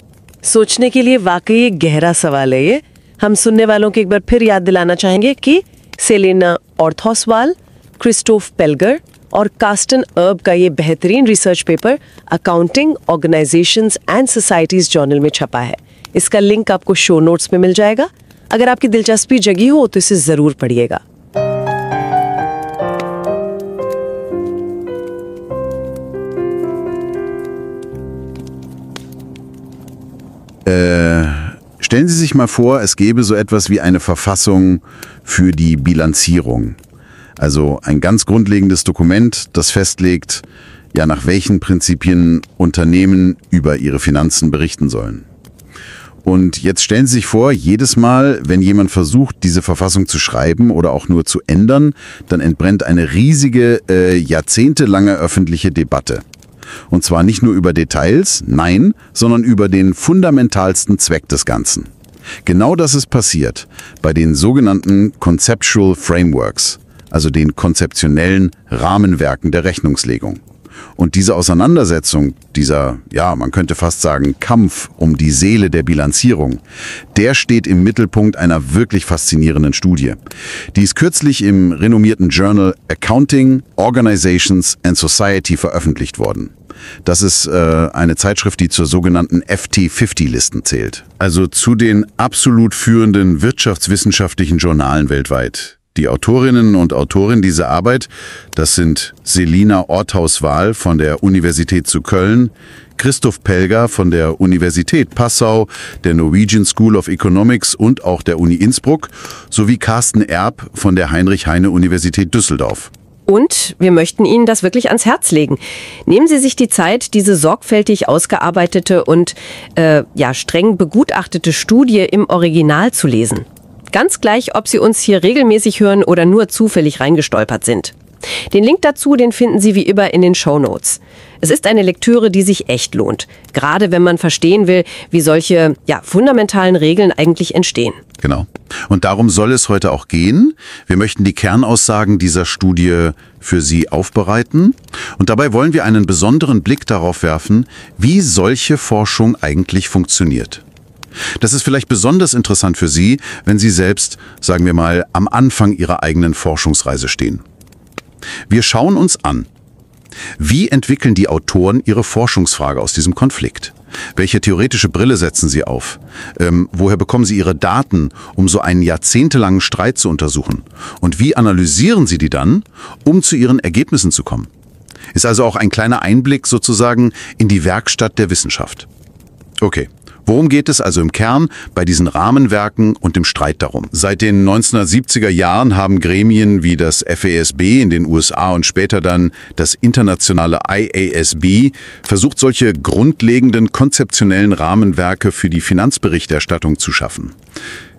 सोचने के लिए वाकई एक गहरा सवाल है ये। हम सुनने वालों को एक बार फिर याद दिलाना चाहेंगे कि सेलेना ऑर्थोसवाल, क्रिस्टोफ पेल्गर और कार्स्टन अर्ब का ये बेहतरीन research paper accounting, organisations and societies journal में छपा है। इसका लिंक आपको शो नोट्स में मिल जाएगा। अगर आपकी दिलचस्पी जगी हो तो इसे जरूर पढ़िएगा। Stellen Sie sich mal vor, es gäbe so etwas wie eine Verfassung für die Bilanzierung. Also ein ganz grundlegendes Dokument, das festlegt, ja, nach welchen Prinzipien Unternehmen über ihre Finanzen berichten sollen. Und jetzt stellen Sie sich vor, jedes Mal, wenn jemand versucht, diese Verfassung zu schreiben oder auch nur zu ändern, dann entbrennt eine riesige, jahrzehntelange öffentliche Debatte. Und zwar nicht nur über Details, nein, sondern über den fundamentalsten Zweck des Ganzen. Genau das ist passiert bei den sogenannten Conceptual Frameworks, also den konzeptionellen Rahmenwerken der Rechnungslegung. Und diese Auseinandersetzung, dieser, ja, man könnte fast sagen, Kampf um die Seele der Bilanzierung, der steht im Mittelpunkt einer wirklich faszinierenden Studie. Die ist kürzlich im renommierten Journal Accounting, Organizations and Society veröffentlicht worden. Das ist eine Zeitschrift, die zur sogenannten FT50-Listen zählt. Also zu den absolut führenden wirtschaftswissenschaftlichen Journalen weltweit. Die Autorinnen und Autoren dieser Arbeit, das sind Selina Orthaus-Wahl von der Universität zu Köln, Christoph Pelger von der Universität Passau, der Norwegian School of Economics und auch der Uni Innsbruck, sowie Carsten Erb von der Heinrich-Heine-Universität Düsseldorf. Und wir möchten Ihnen das wirklich ans Herz legen. Nehmen Sie sich die Zeit, diese sorgfältig ausgearbeitete und streng begutachtete Studie im Original zu lesen. Ganz gleich, ob Sie uns hier regelmäßig hören oder nur zufällig reingestolpert sind. Den Link dazu, den finden Sie wie immer in den Shownotes. Es ist eine Lektüre, die sich echt lohnt. Gerade wenn man verstehen will, wie solche fundamentalen Regeln eigentlich entstehen. Genau. Und darum soll es heute auch gehen. Wir möchten die Kernaussagen dieser Studie für Sie aufbereiten. Und dabei wollen wir einen besonderen Blick darauf werfen, wie solche Forschung eigentlich funktioniert. Das ist vielleicht besonders interessant für Sie, wenn Sie selbst, sagen wir mal, am Anfang Ihrer eigenen Forschungsreise stehen. Wir schauen uns an, wie entwickeln die Autoren ihre Forschungsfrage aus diesem Konflikt? Welche theoretische Brille setzen sie auf? Woher bekommen sie ihre Daten, um so einen jahrzehntelangen Streit zu untersuchen? Und wie analysieren sie die dann, um zu ihren Ergebnissen zu kommen? Ist also auch ein kleiner Einblick sozusagen in die Werkstatt der Wissenschaft. Okay. Worum geht es also im Kern bei diesen Rahmenwerken und dem Streit darum? Seit den 1970er Jahren haben Gremien wie das FASB in den USA und später dann das internationale IASB versucht, solche grundlegenden konzeptionellen Rahmenwerke für die Finanzberichterstattung zu schaffen.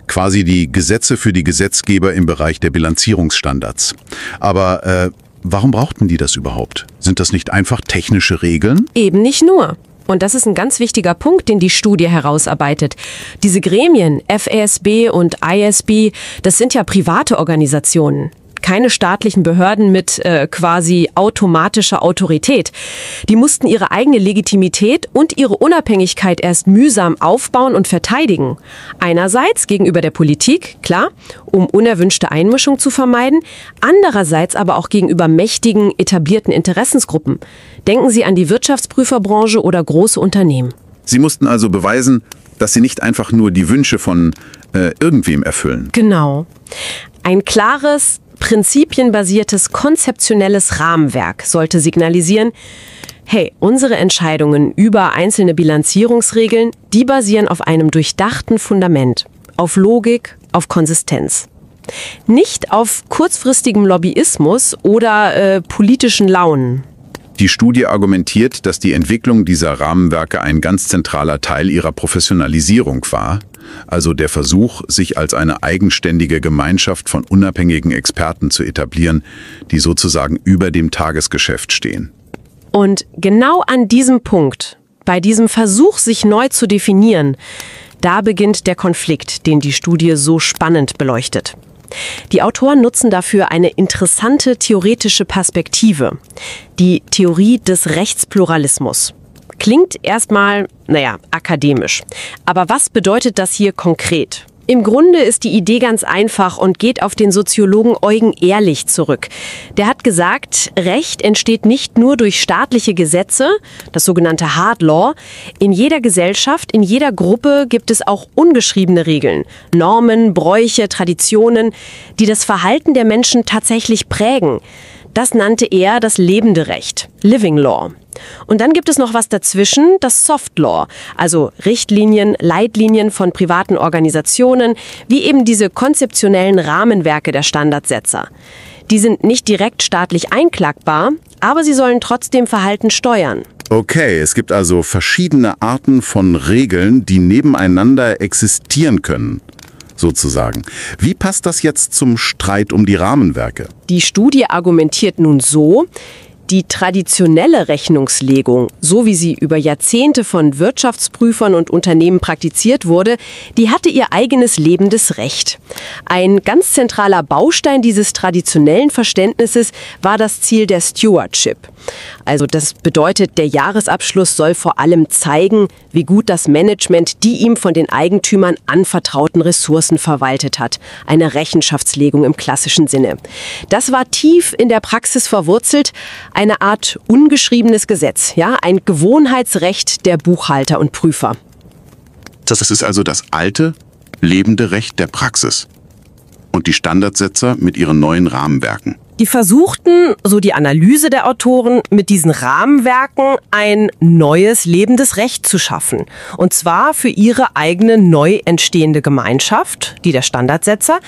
Quasi die Gesetze für die Gesetzgeber im Bereich der Bilanzierungsstandards. Aber warum brauchten die das überhaupt? Sind das nicht einfach technische Regeln? Eben nicht nur. Und das ist ein ganz wichtiger Punkt, den die Studie herausarbeitet. Diese Gremien, FASB und IASB, das sind ja private Organisationen. Keine staatlichen Behörden mit quasi automatischer Autorität. Die mussten ihre eigene Legitimität und ihre Unabhängigkeit erst mühsam aufbauen und verteidigen. Einerseits gegenüber der Politik, klar, um unerwünschte Einmischung zu vermeiden, andererseits aber auch gegenüber mächtigen, etablierten Interessensgruppen. Denken Sie an die Wirtschaftsprüferbranche oder große Unternehmen. Sie mussten also beweisen, dass sie nicht einfach nur die Wünsche von irgendwem erfüllen. Genau. Ein klares, prinzipienbasiertes, konzeptionelles Rahmenwerk sollte signalisieren, hey, unsere Entscheidungen über einzelne Bilanzierungsregeln, die basieren auf einem durchdachten Fundament, auf Logik, auf Konsistenz. Nicht auf kurzfristigem Lobbyismus oder politischen Launen. Die Studie argumentiert, dass die Entwicklung dieser Rahmenwerke ein ganz zentraler Teil ihrer Professionalisierung war, also der Versuch, sich als eine eigenständige Gemeinschaft von unabhängigen Experten zu etablieren, die sozusagen über dem Tagesgeschäft stehen. Und genau an diesem Punkt, bei diesem Versuch, sich neu zu definieren, da beginnt der Konflikt, den die Studie so spannend beleuchtet. Die Autoren nutzen dafür eine interessante theoretische Perspektive, die Theorie des Rechtspluralismus. Klingt erstmal, akademisch. Aber was bedeutet das hier konkret? Im Grunde ist die Idee ganz einfach und geht auf den Soziologen Eugen Ehrlich zurück. Der hat gesagt, Recht entsteht nicht nur durch staatliche Gesetze, das sogenannte Hard Law. In jeder Gesellschaft, in jeder Gruppe gibt es auch ungeschriebene Regeln, Normen, Bräuche, Traditionen, die das Verhalten der Menschen tatsächlich prägen. Das nannte er das lebende Recht, Living Law. Und dann gibt es noch was dazwischen, das Soft Law, also Richtlinien, Leitlinien von privaten Organisationen, wie eben diese konzeptionellen Rahmenwerke der Standardsetzer. Die sind nicht direkt staatlich einklagbar, aber sie sollen trotzdem Verhalten steuern. Okay, es gibt also verschiedene Arten von Regeln, die nebeneinander existieren können, sozusagen. Wie passt das jetzt zum Streit um die Rahmenwerke? Die Studie argumentiert nun so: Die traditionelle Rechnungslegung, so wie sie über Jahrzehnte von Wirtschaftsprüfern und Unternehmen praktiziert wurde, die hatte ihr eigenes lebendes Recht. Ein ganz zentraler Baustein dieses traditionellen Verständnisses war das Ziel der Stewardship. Also das bedeutet, der Jahresabschluss soll vor allem zeigen, wie gut das Management die ihm von den Eigentümern anvertrauten Ressourcen verwaltet hat. Eine Rechenschaftslegung im klassischen Sinne. Das war tief in der Praxis verwurzelt, eine Art ungeschriebenes Gesetz, ein Gewohnheitsrecht der Buchhalter und Prüfer. Das ist also das alte, lebende Recht der Praxis. und die Standardsetzer mit ihren neuen Rahmenwerken. Die versuchten, so die Analyse der Autoren, mit diesen Rahmenwerken ein neues lebendes Recht zu schaffen. Und zwar für ihre eigene neu entstehende Gemeinschaft, die der Standardsetzer.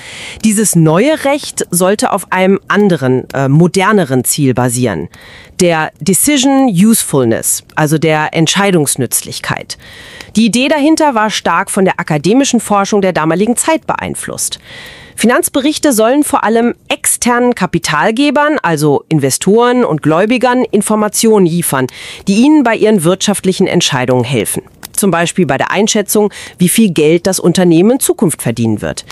Dieses neue Recht sollte auf einem anderen, moderneren Ziel basieren. Der Decision Usefulness, also der Entscheidungsnützlichkeit. Die Idee dahinter war stark von der akademischen Forschung der damaligen Zeit beeinflusst. Finanzberichte sollen vor allem externen Kapitalgebern, also Investoren und Gläubigern, Informationen liefern, die ihnen bei ihren wirtschaftlichen Entscheidungen helfen. Zum Beispiel bei der Einschätzung, wie viel Geld das Unternehmen in Zukunft verdienen wird.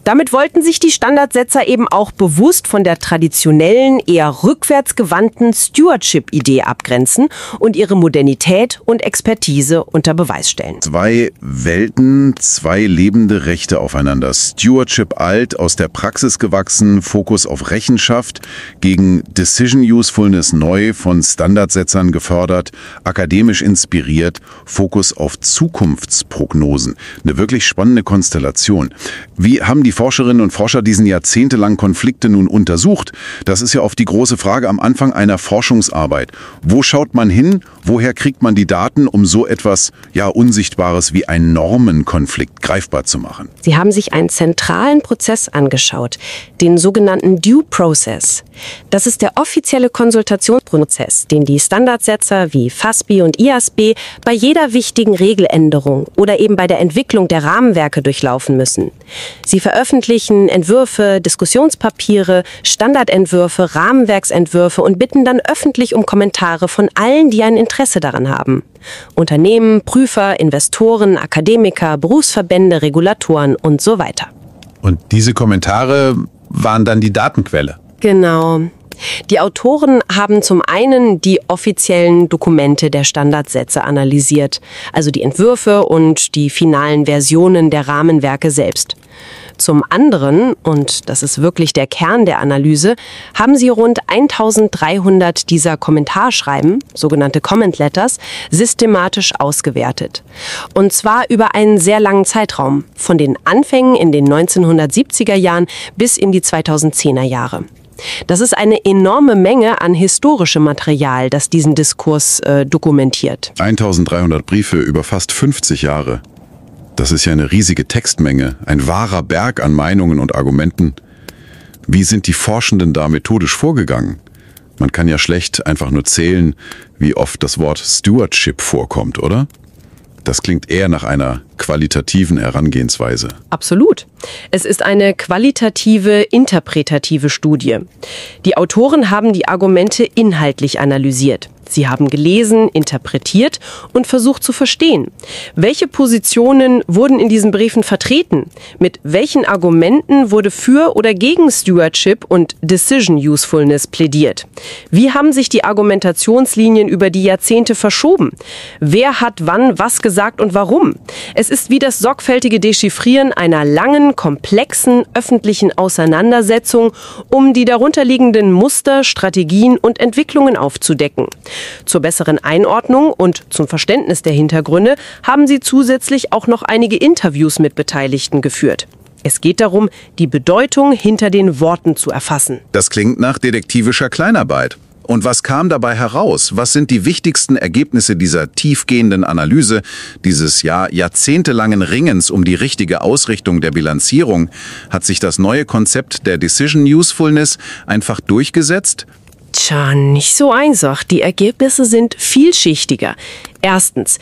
Damit wollten sich die Standardsetzer eben auch bewusst von der traditionellen, eher rückwärtsgewandten Stewardship-Idee abgrenzen und ihre Modernität und Expertise unter Beweis stellen. 2 Welten, 2 lebende Rechte aufeinander. Stewardship alt, aus der Praxis gewachsen, Fokus auf Rechenschaft, gegen Decision Usefulness neu, von Standardsetzern gefördert, akademisch inspiriert, Fokus auf Zukunftsprognosen. Eine wirklich spannende Konstellation. Wie haben die Forscherinnen und Forscher diesen jahrzehntelangen Konflikte nun untersucht? Das ist ja oft die große Frage am Anfang einer Forschungsarbeit. Wo schaut man hin? Woher kriegt man die Daten, um so etwas Unsichtbares wie einen Normenkonflikt greifbar zu machen? Sie haben sich einen zentralen Prozess angeschaut, den sogenannten Due Process. Das ist der offizielle Konsultationsprozess, den die Standardsetzer wie FASB und IASB bei jeder wichtigen Regeländerung oder eben bei der Entwicklung der Rahmenwerke durchlaufen müssen. Sie veröffentlichen Entwürfe, Diskussionspapiere, Standardentwürfe, Rahmenwerksentwürfe und bitten dann öffentlich um Kommentare von allen, die ein Interesse daran haben. Unternehmen, Prüfer, Investoren, Akademiker, Berufsverbände, Regulatoren und so weiter. Und diese Kommentare waren dann die Datenquelle. Genau. Die Autoren haben zum einen die offiziellen Dokumente der Standardsätze analysiert, also die Entwürfe und die finalen Versionen der Rahmenwerke selbst. Zum anderen, und das ist wirklich der Kern der Analyse, haben sie rund 1300 dieser Kommentarschreiben, sogenannte Comment Letters, systematisch ausgewertet. Und zwar über einen sehr langen Zeitraum, von den Anfängen in den 1970er Jahren bis in die 2010er Jahre. Das ist eine enorme Menge an historischem Material, das diesen Diskurs dokumentiert. 1300 Briefe über fast 50 Jahre. Das ist ja eine riesige Textmenge, ein wahrer Berg an Meinungen und Argumenten. Wie sind die Forschenden da methodisch vorgegangen? Man kann ja schlecht einfach nur zählen, wie oft das Wort Stewardship vorkommt, oder? Das klingt eher nach einer qualitativen Herangehensweise. Absolut. Es ist eine qualitative, interpretative Studie. Die Autoren haben die Argumente inhaltlich analysiert. Sie haben gelesen, interpretiert und versucht zu verstehen. Welche Positionen wurden in diesen Briefen vertreten? Mit welchen Argumenten wurde für oder gegen Stewardship und Decision Usefulness plädiert? Wie haben sich die Argumentationslinien über die Jahrzehnte verschoben? Wer hat wann was gesagt und warum? Es ist wie das sorgfältige Dechiffrieren einer langen, komplexen öffentlichen Auseinandersetzung, um die darunterliegenden Muster, Strategien und Entwicklungen aufzudecken. Zur besseren Einordnung und zum Verständnis der Hintergründe haben sie zusätzlich auch noch einige Interviews mit Beteiligten geführt. Es geht darum, die Bedeutung hinter den Worten zu erfassen. Das klingt nach detektivischer Kleinarbeit. Und was kam dabei heraus? Was sind die wichtigsten Ergebnisse dieser tiefgehenden Analyse, dieses jahrzehntelangen Ringens um die richtige Ausrichtung der Bilanzierung? Hat sich das neue Konzept der Decision Usefulness einfach durchgesetzt? Tja, nicht so einfach. Die Ergebnisse sind vielschichtiger. Erstens,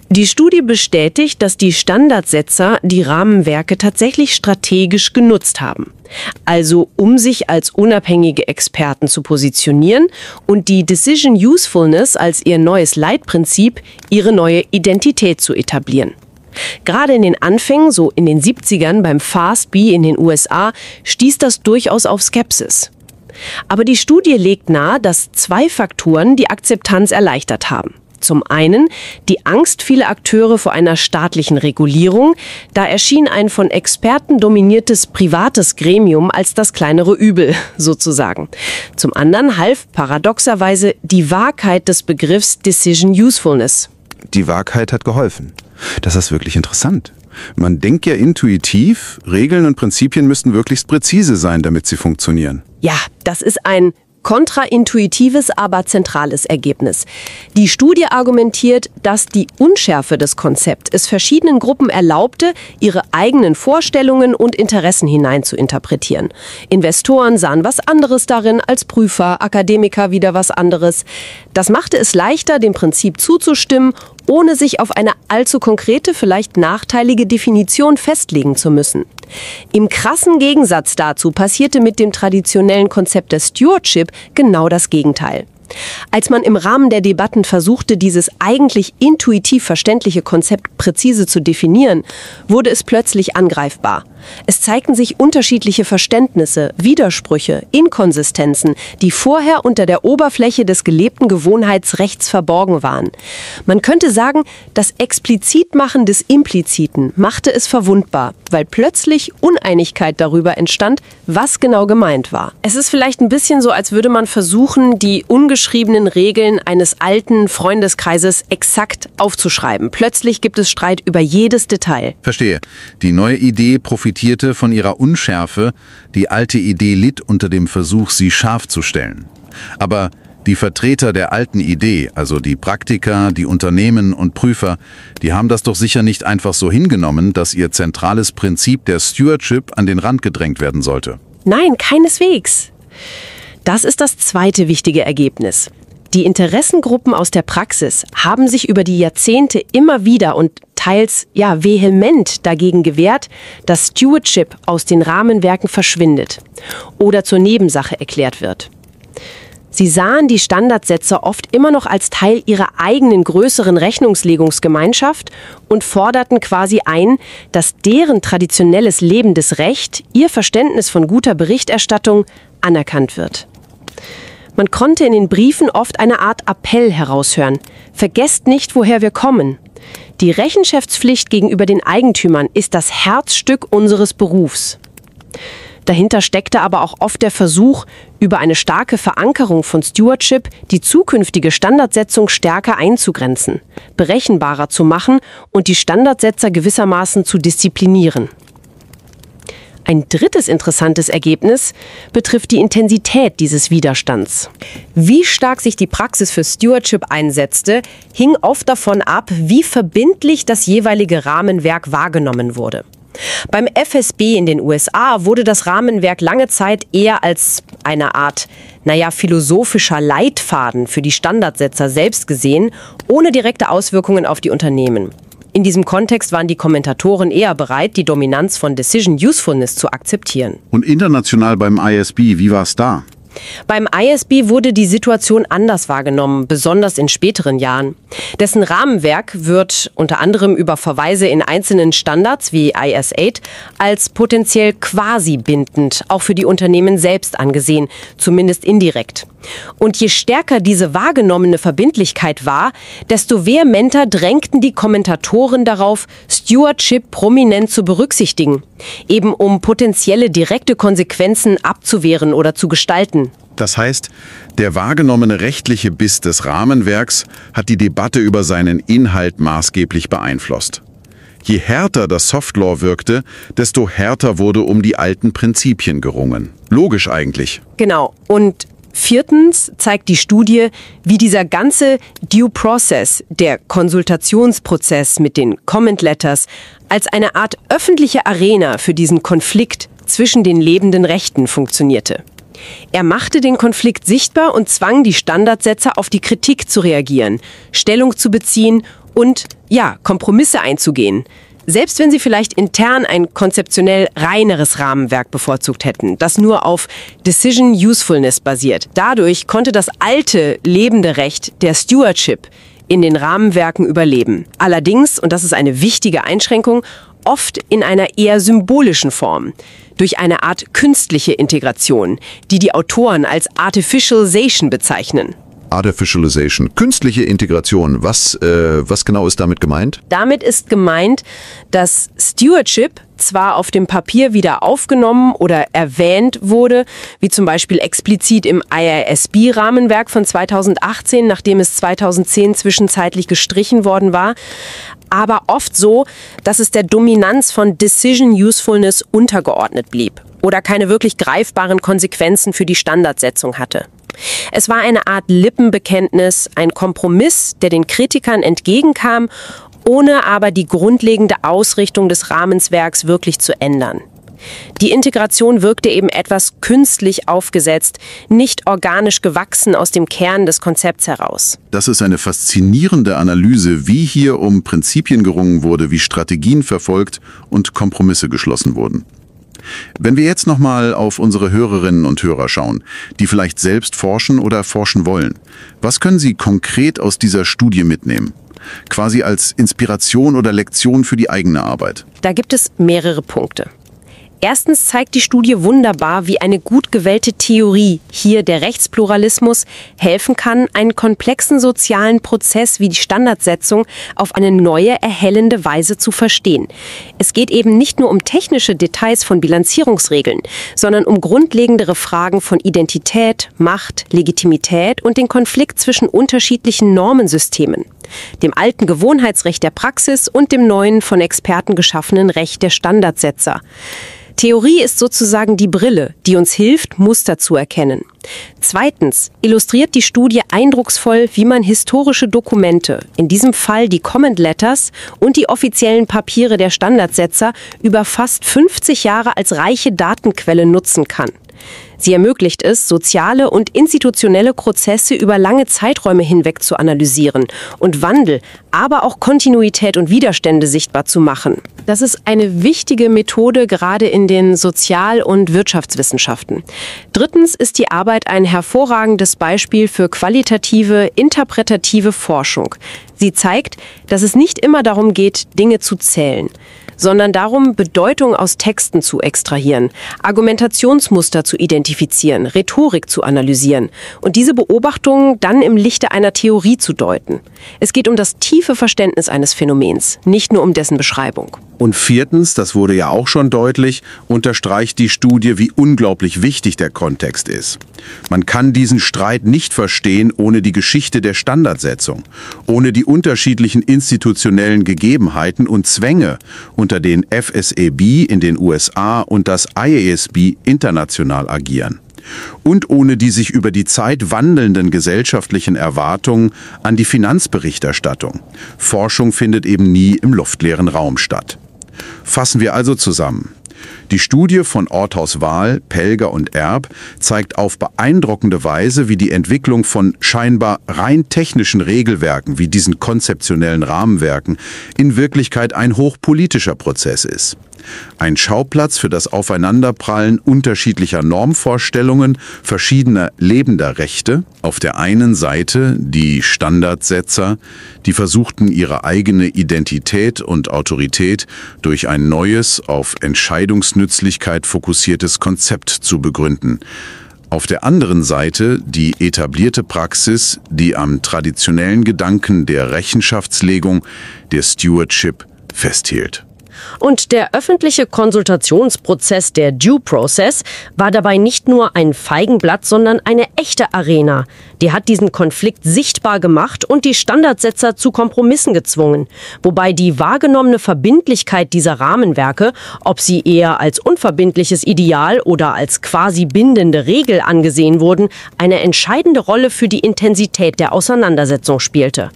die Studie bestätigt, dass die Standardsetzer die Rahmenwerke tatsächlich strategisch genutzt haben. Also um sich als unabhängige Experten zu positionieren und die Decision Usefulness als ihr neues Leitprinzip, ihre neue Identität zu etablieren. Gerade in den Anfängen, so in den 70ern beim FASB in den USA, stieß das durchaus auf Skepsis. Aber die Studie legt nahe, dass 2 Faktoren die Akzeptanz erleichtert haben. Zum einen die Angst vieler Akteure vor einer staatlichen Regulierung. Da erschien ein von Experten dominiertes privates Gremium als das kleinere Übel, sozusagen. Zum anderen half paradoxerweise die Wahrheit des Begriffs Decision Usefulness. Die Wahrheit hat geholfen. Das ist wirklich interessant. Man denkt ja intuitiv, Regeln und Prinzipien müssten möglichst präzise sein, damit sie funktionieren. Ja, das ist ein kontraintuitives, aber zentrales Ergebnis. Die Studie argumentiert, dass die Unschärfe des Konzepts es verschiedenen Gruppen erlaubte, ihre eigenen Vorstellungen und Interessen hinein zu interpretieren. Investoren sahen was anderes darin als Prüfer, Akademiker wieder was anderes. Das machte es leichter, dem Prinzip zuzustimmen, ohne sich auf eine allzu konkrete, vielleicht nachteilige Definition festlegen zu müssen. Im krassen Gegensatz dazu passierte mit dem traditionellen Konzept des Stewardship genau das Gegenteil. Als man im Rahmen der Debatten versuchte, dieses eigentlich intuitiv verständliche Konzept präzise zu definieren, wurde es plötzlich angreifbar. Es zeigten sich unterschiedliche Verständnisse, Widersprüche, Inkonsistenzen, die vorher unter der Oberfläche des gelebten Gewohnheitsrechts verborgen waren. Man könnte sagen, das Explizitmachen des Impliziten machte es verwundbar, weil plötzlich Uneinigkeit darüber entstand, was genau gemeint war. Es ist vielleicht ein bisschen so, als würde man versuchen, die ungeschriebenen Regeln eines alten Freundeskreises exakt aufzuschreiben. Plötzlich gibt es Streit über jedes Detail. Verstehe. Die neue Idee profitierte von ihrer Unschärfe, die alte Idee litt unter dem Versuch, sie scharf zu stellen. Aber die Vertreter der alten Idee, also die Praktiker, die Unternehmen und Prüfer, die haben das doch sicher nicht einfach so hingenommen, dass ihr zentrales Prinzip der Stewardship an den Rand gedrängt werden sollte. Nein, keineswegs. Das ist das zweite wichtige Ergebnis. Die Interessengruppen aus der Praxis haben sich über die Jahrzehnte immer wieder und teils vehement dagegen gewehrt, dass Stewardship aus den Rahmenwerken verschwindet oder zur Nebensache erklärt wird. Sie sahen die Standardsetzer oft immer noch als Teil ihrer eigenen größeren Rechnungslegungsgemeinschaft und forderten quasi ein, dass deren traditionelles lebendes Recht, ihr Verständnis von guter Berichterstattung, anerkannt wird. Man konnte in den Briefen oft eine Art Appell heraushören. Vergesst nicht, woher wir kommen. Die Rechenschaftspflicht gegenüber den Eigentümern ist das Herzstück unseres Berufs. Dahinter steckte aber auch oft der Versuch, über eine starke Verankerung von Stewardship die zukünftige Standardsetzung stärker einzugrenzen, berechenbarer zu machen und die Standardsetzer gewissermaßen zu disziplinieren. Ein drittes interessantes Ergebnis betrifft die Intensität dieses Widerstands. Wie stark sich die Praxis für Stewardship einsetzte, hing oft davon ab, wie verbindlich das jeweilige Rahmenwerk wahrgenommen wurde. Beim FSB in den USA wurde das Rahmenwerk lange Zeit eher als eine Art, philosophischer Leitfaden für die Standardsetzer selbst gesehen, ohne direkte Auswirkungen auf die Unternehmen. In diesem Kontext waren die Kommentatoren eher bereit, die Dominanz von Decision Usefulness zu akzeptieren. Und international beim ISB, wie war es da? Beim ISB wurde die Situation anders wahrgenommen, besonders in späteren Jahren. Dessen Rahmenwerk wird unter anderem über Verweise in einzelnen Standards wie IS-8 als potenziell quasi bindend, auch für die Unternehmen selbst angesehen, zumindest indirekt. Und je stärker diese wahrgenommene Verbindlichkeit war, desto vehementer drängten die Kommentatoren darauf, Stewardship prominent zu berücksichtigen, eben um potenzielle direkte Konsequenzen abzuwehren oder zu gestalten. Das heißt, der wahrgenommene rechtliche Biss des Rahmenwerks hat die Debatte über seinen Inhalt maßgeblich beeinflusst. Je härter das Softlaw wirkte, desto härter wurde um die alten Prinzipien gerungen. Logisch eigentlich. Genau. Und viertens zeigt die Studie, wie dieser ganze Due Process, der Konsultationsprozess mit den Comment Letters, als eine Art öffentliche Arena für diesen Konflikt zwischen den lebenden Rechten funktionierte. Er machte den Konflikt sichtbar und zwang die Standardsetzer auf die Kritik zu reagieren, Stellung zu beziehen und, Kompromisse einzugehen. Selbst wenn sie vielleicht intern ein konzeptionell reineres Rahmenwerk bevorzugt hätten, das nur auf Decision Usefulness basiert. Dadurch konnte das alte, lebende Recht der Stewardship in den Rahmenwerken überleben. Allerdings, und das ist eine wichtige Einschränkung, oft in einer eher symbolischen Form, durch eine Art künstliche Integration, die die Autoren als Artificialization bezeichnen. Artificialization, künstliche Integration. Was genau ist damit gemeint? Damit ist gemeint, dass Stewardship zwar auf dem Papier wieder aufgenommen oder erwähnt wurde, wie zum Beispiel explizit im IASB-Rahmenwerk von 2018, nachdem es 2010 zwischenzeitlich gestrichen worden war, aber oft so, dass es der Dominanz von Decision Usefulness untergeordnet blieb oder keine wirklich greifbaren Konsequenzen für die Standardsetzung hatte. Es war eine Art Lippenbekenntnis, ein Kompromiss, der den Kritikern entgegenkam, ohne aber die grundlegende Ausrichtung des Rahmenswerks wirklich zu ändern. Die Integration wirkte eben etwas künstlich aufgesetzt, nicht organisch gewachsen aus dem Kern des Konzepts heraus. Das ist eine faszinierende Analyse, wie hier um Prinzipien gerungen wurde, wie Strategien verfolgt und Kompromisse geschlossen wurden. Wenn wir jetzt nochmal auf unsere Hörerinnen und Hörer schauen, die vielleicht selbst forschen oder forschen wollen, was können Sie konkret aus dieser Studie mitnehmen? Quasi als Inspiration oder Lektion für die eigene Arbeit. Da gibt es mehrere Punkte. Erstens zeigt die Studie wunderbar, wie eine gut gewählte Theorie, hier der Rechtspluralismus, helfen kann, einen komplexen sozialen Prozess wie die Standardsetzung auf eine neue, erhellende Weise zu verstehen. Es geht eben nicht nur um technische Details von Bilanzierungsregeln, sondern um grundlegendere Fragen von Identität, Macht, Legitimität und den Konflikt zwischen unterschiedlichen Normensystemen, dem alten Gewohnheitsrecht der Praxis und dem neuen, von Experten geschaffenen Recht der Standardsetzer. Theorie ist sozusagen die Brille, die uns hilft, Muster zu erkennen. Zweitens illustriert die Studie eindrucksvoll, wie man historische Dokumente, in diesem Fall die Comment Letters und die offiziellen Papiere der Standardsetzer, über fast 50 Jahre als reiche Datenquelle nutzen kann. Sie ermöglicht es, soziale und institutionelle Prozesse über lange Zeiträume hinweg zu analysieren und Wandel, aber auch Kontinuität und Widerstände sichtbar zu machen. Das ist eine wichtige Methode gerade in den Sozial- und Wirtschaftswissenschaften. Drittens ist die Arbeit ein hervorragendes Beispiel für qualitative, interpretative Forschung. Sie zeigt, dass es nicht immer darum geht, Dinge zu zählen, sondern darum, Bedeutung aus Texten zu extrahieren, Argumentationsmuster zu identifizieren, Rhetorik zu analysieren und diese Beobachtungen dann im Lichte einer Theorie zu deuten. Es geht um das tiefe Verständnis eines Phänomens, nicht nur um dessen Beschreibung. Und viertens, das wurde ja auch schon deutlich, unterstreicht die Studie, wie unglaublich wichtig der Kontext ist. Man kann diesen Streit nicht verstehen ohne die Geschichte der Standardsetzung, ohne die unterschiedlichen institutionellen Gegebenheiten und Zwänge, unter denen FSAB in den USA und das IASB international agieren. Und ohne die sich über die Zeit wandelnden gesellschaftlichen Erwartungen an die Finanzberichterstattung. Forschung findet eben nie im luftleeren Raum statt. Fassen wir also zusammen. Die Studie von Orthaus-Wahl, Pelger und Erb zeigt auf beeindruckende Weise, wie die Entwicklung von scheinbar rein technischen Regelwerken wie diesen konzeptionellen Rahmenwerken in Wirklichkeit ein hochpolitischer Prozess ist. Ein Schauplatz für das Aufeinanderprallen unterschiedlicher Normvorstellungen verschiedener lebender Rechte. Auf der einen Seite die Standardsetzer, die versuchten, ihre eigene Identität und Autorität durch ein neues, auf Entscheidungsnützlichkeit fokussiertes Konzept zu begründen. Auf der anderen Seite die etablierte Praxis, die am traditionellen Gedanken der Rechenschaftslegung, der Stewardship, festhielt. Und der öffentliche Konsultationsprozess, der Due Process, war dabei nicht nur ein Feigenblatt, sondern eine echte Arena. Die hat diesen Konflikt sichtbar gemacht und die Standardsetzer zu Kompromissen gezwungen. Wobei die wahrgenommene Verbindlichkeit dieser Rahmenwerke, ob sie eher als unverbindliches Ideal oder als quasi bindende Regel angesehen wurden, eine entscheidende Rolle für die Intensität der Auseinandersetzung spielte.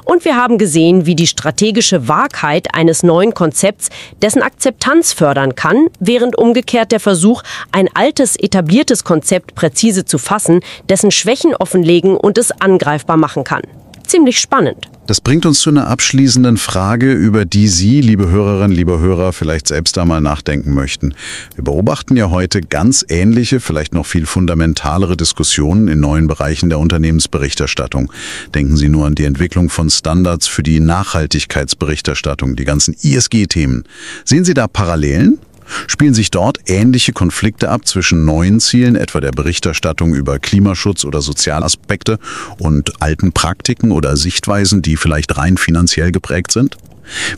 Und wir haben gesehen, wie die strategische Wahrheit eines neuen Konzepts dessen Akzeptanz fördern kann, während umgekehrt der Versuch, ein altes, etabliertes Konzept präzise zu fassen, dessen Schwächen offenlegen und es angreifbar machen kann. Ziemlich spannend. Das bringt uns zu einer abschließenden Frage, über die Sie, liebe Hörerinnen, liebe Hörer, vielleicht selbst einmal nachdenken möchten. Wir beobachten ja heute ganz ähnliche, vielleicht noch viel fundamentalere Diskussionen in neuen Bereichen der Unternehmensberichterstattung. Denken Sie nur an die Entwicklung von Standards für die Nachhaltigkeitsberichterstattung, die ganzen ISG-Themen. Sehen Sie da Parallelen? Spielen sich dort ähnliche Konflikte ab zwischen neuen Zielen, etwa der Berichterstattung über Klimaschutz oder Sozialaspekte, und alten Praktiken oder Sichtweisen, die vielleicht rein finanziell geprägt sind?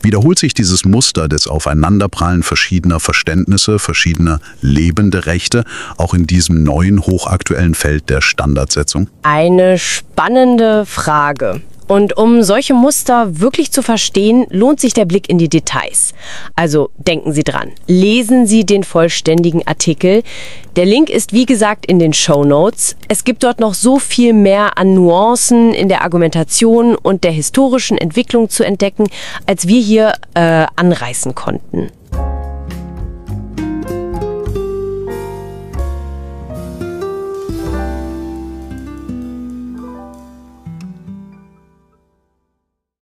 Wiederholt sich dieses Muster des Aufeinanderprallen verschiedener Verständnisse, verschiedener lebende Rechte, auch in diesem neuen, hochaktuellen Feld der Standardsetzung? Eine spannende Frage. Und um solche Muster wirklich zu verstehen, lohnt sich der Blick in die Details. Also denken Sie dran, lesen Sie den vollständigen Artikel. Der Link ist wie gesagt in den Shownotes. Es gibt dort noch so viel mehr an Nuancen in der Argumentation und der historischen Entwicklung zu entdecken, als wir hier anreißen konnten.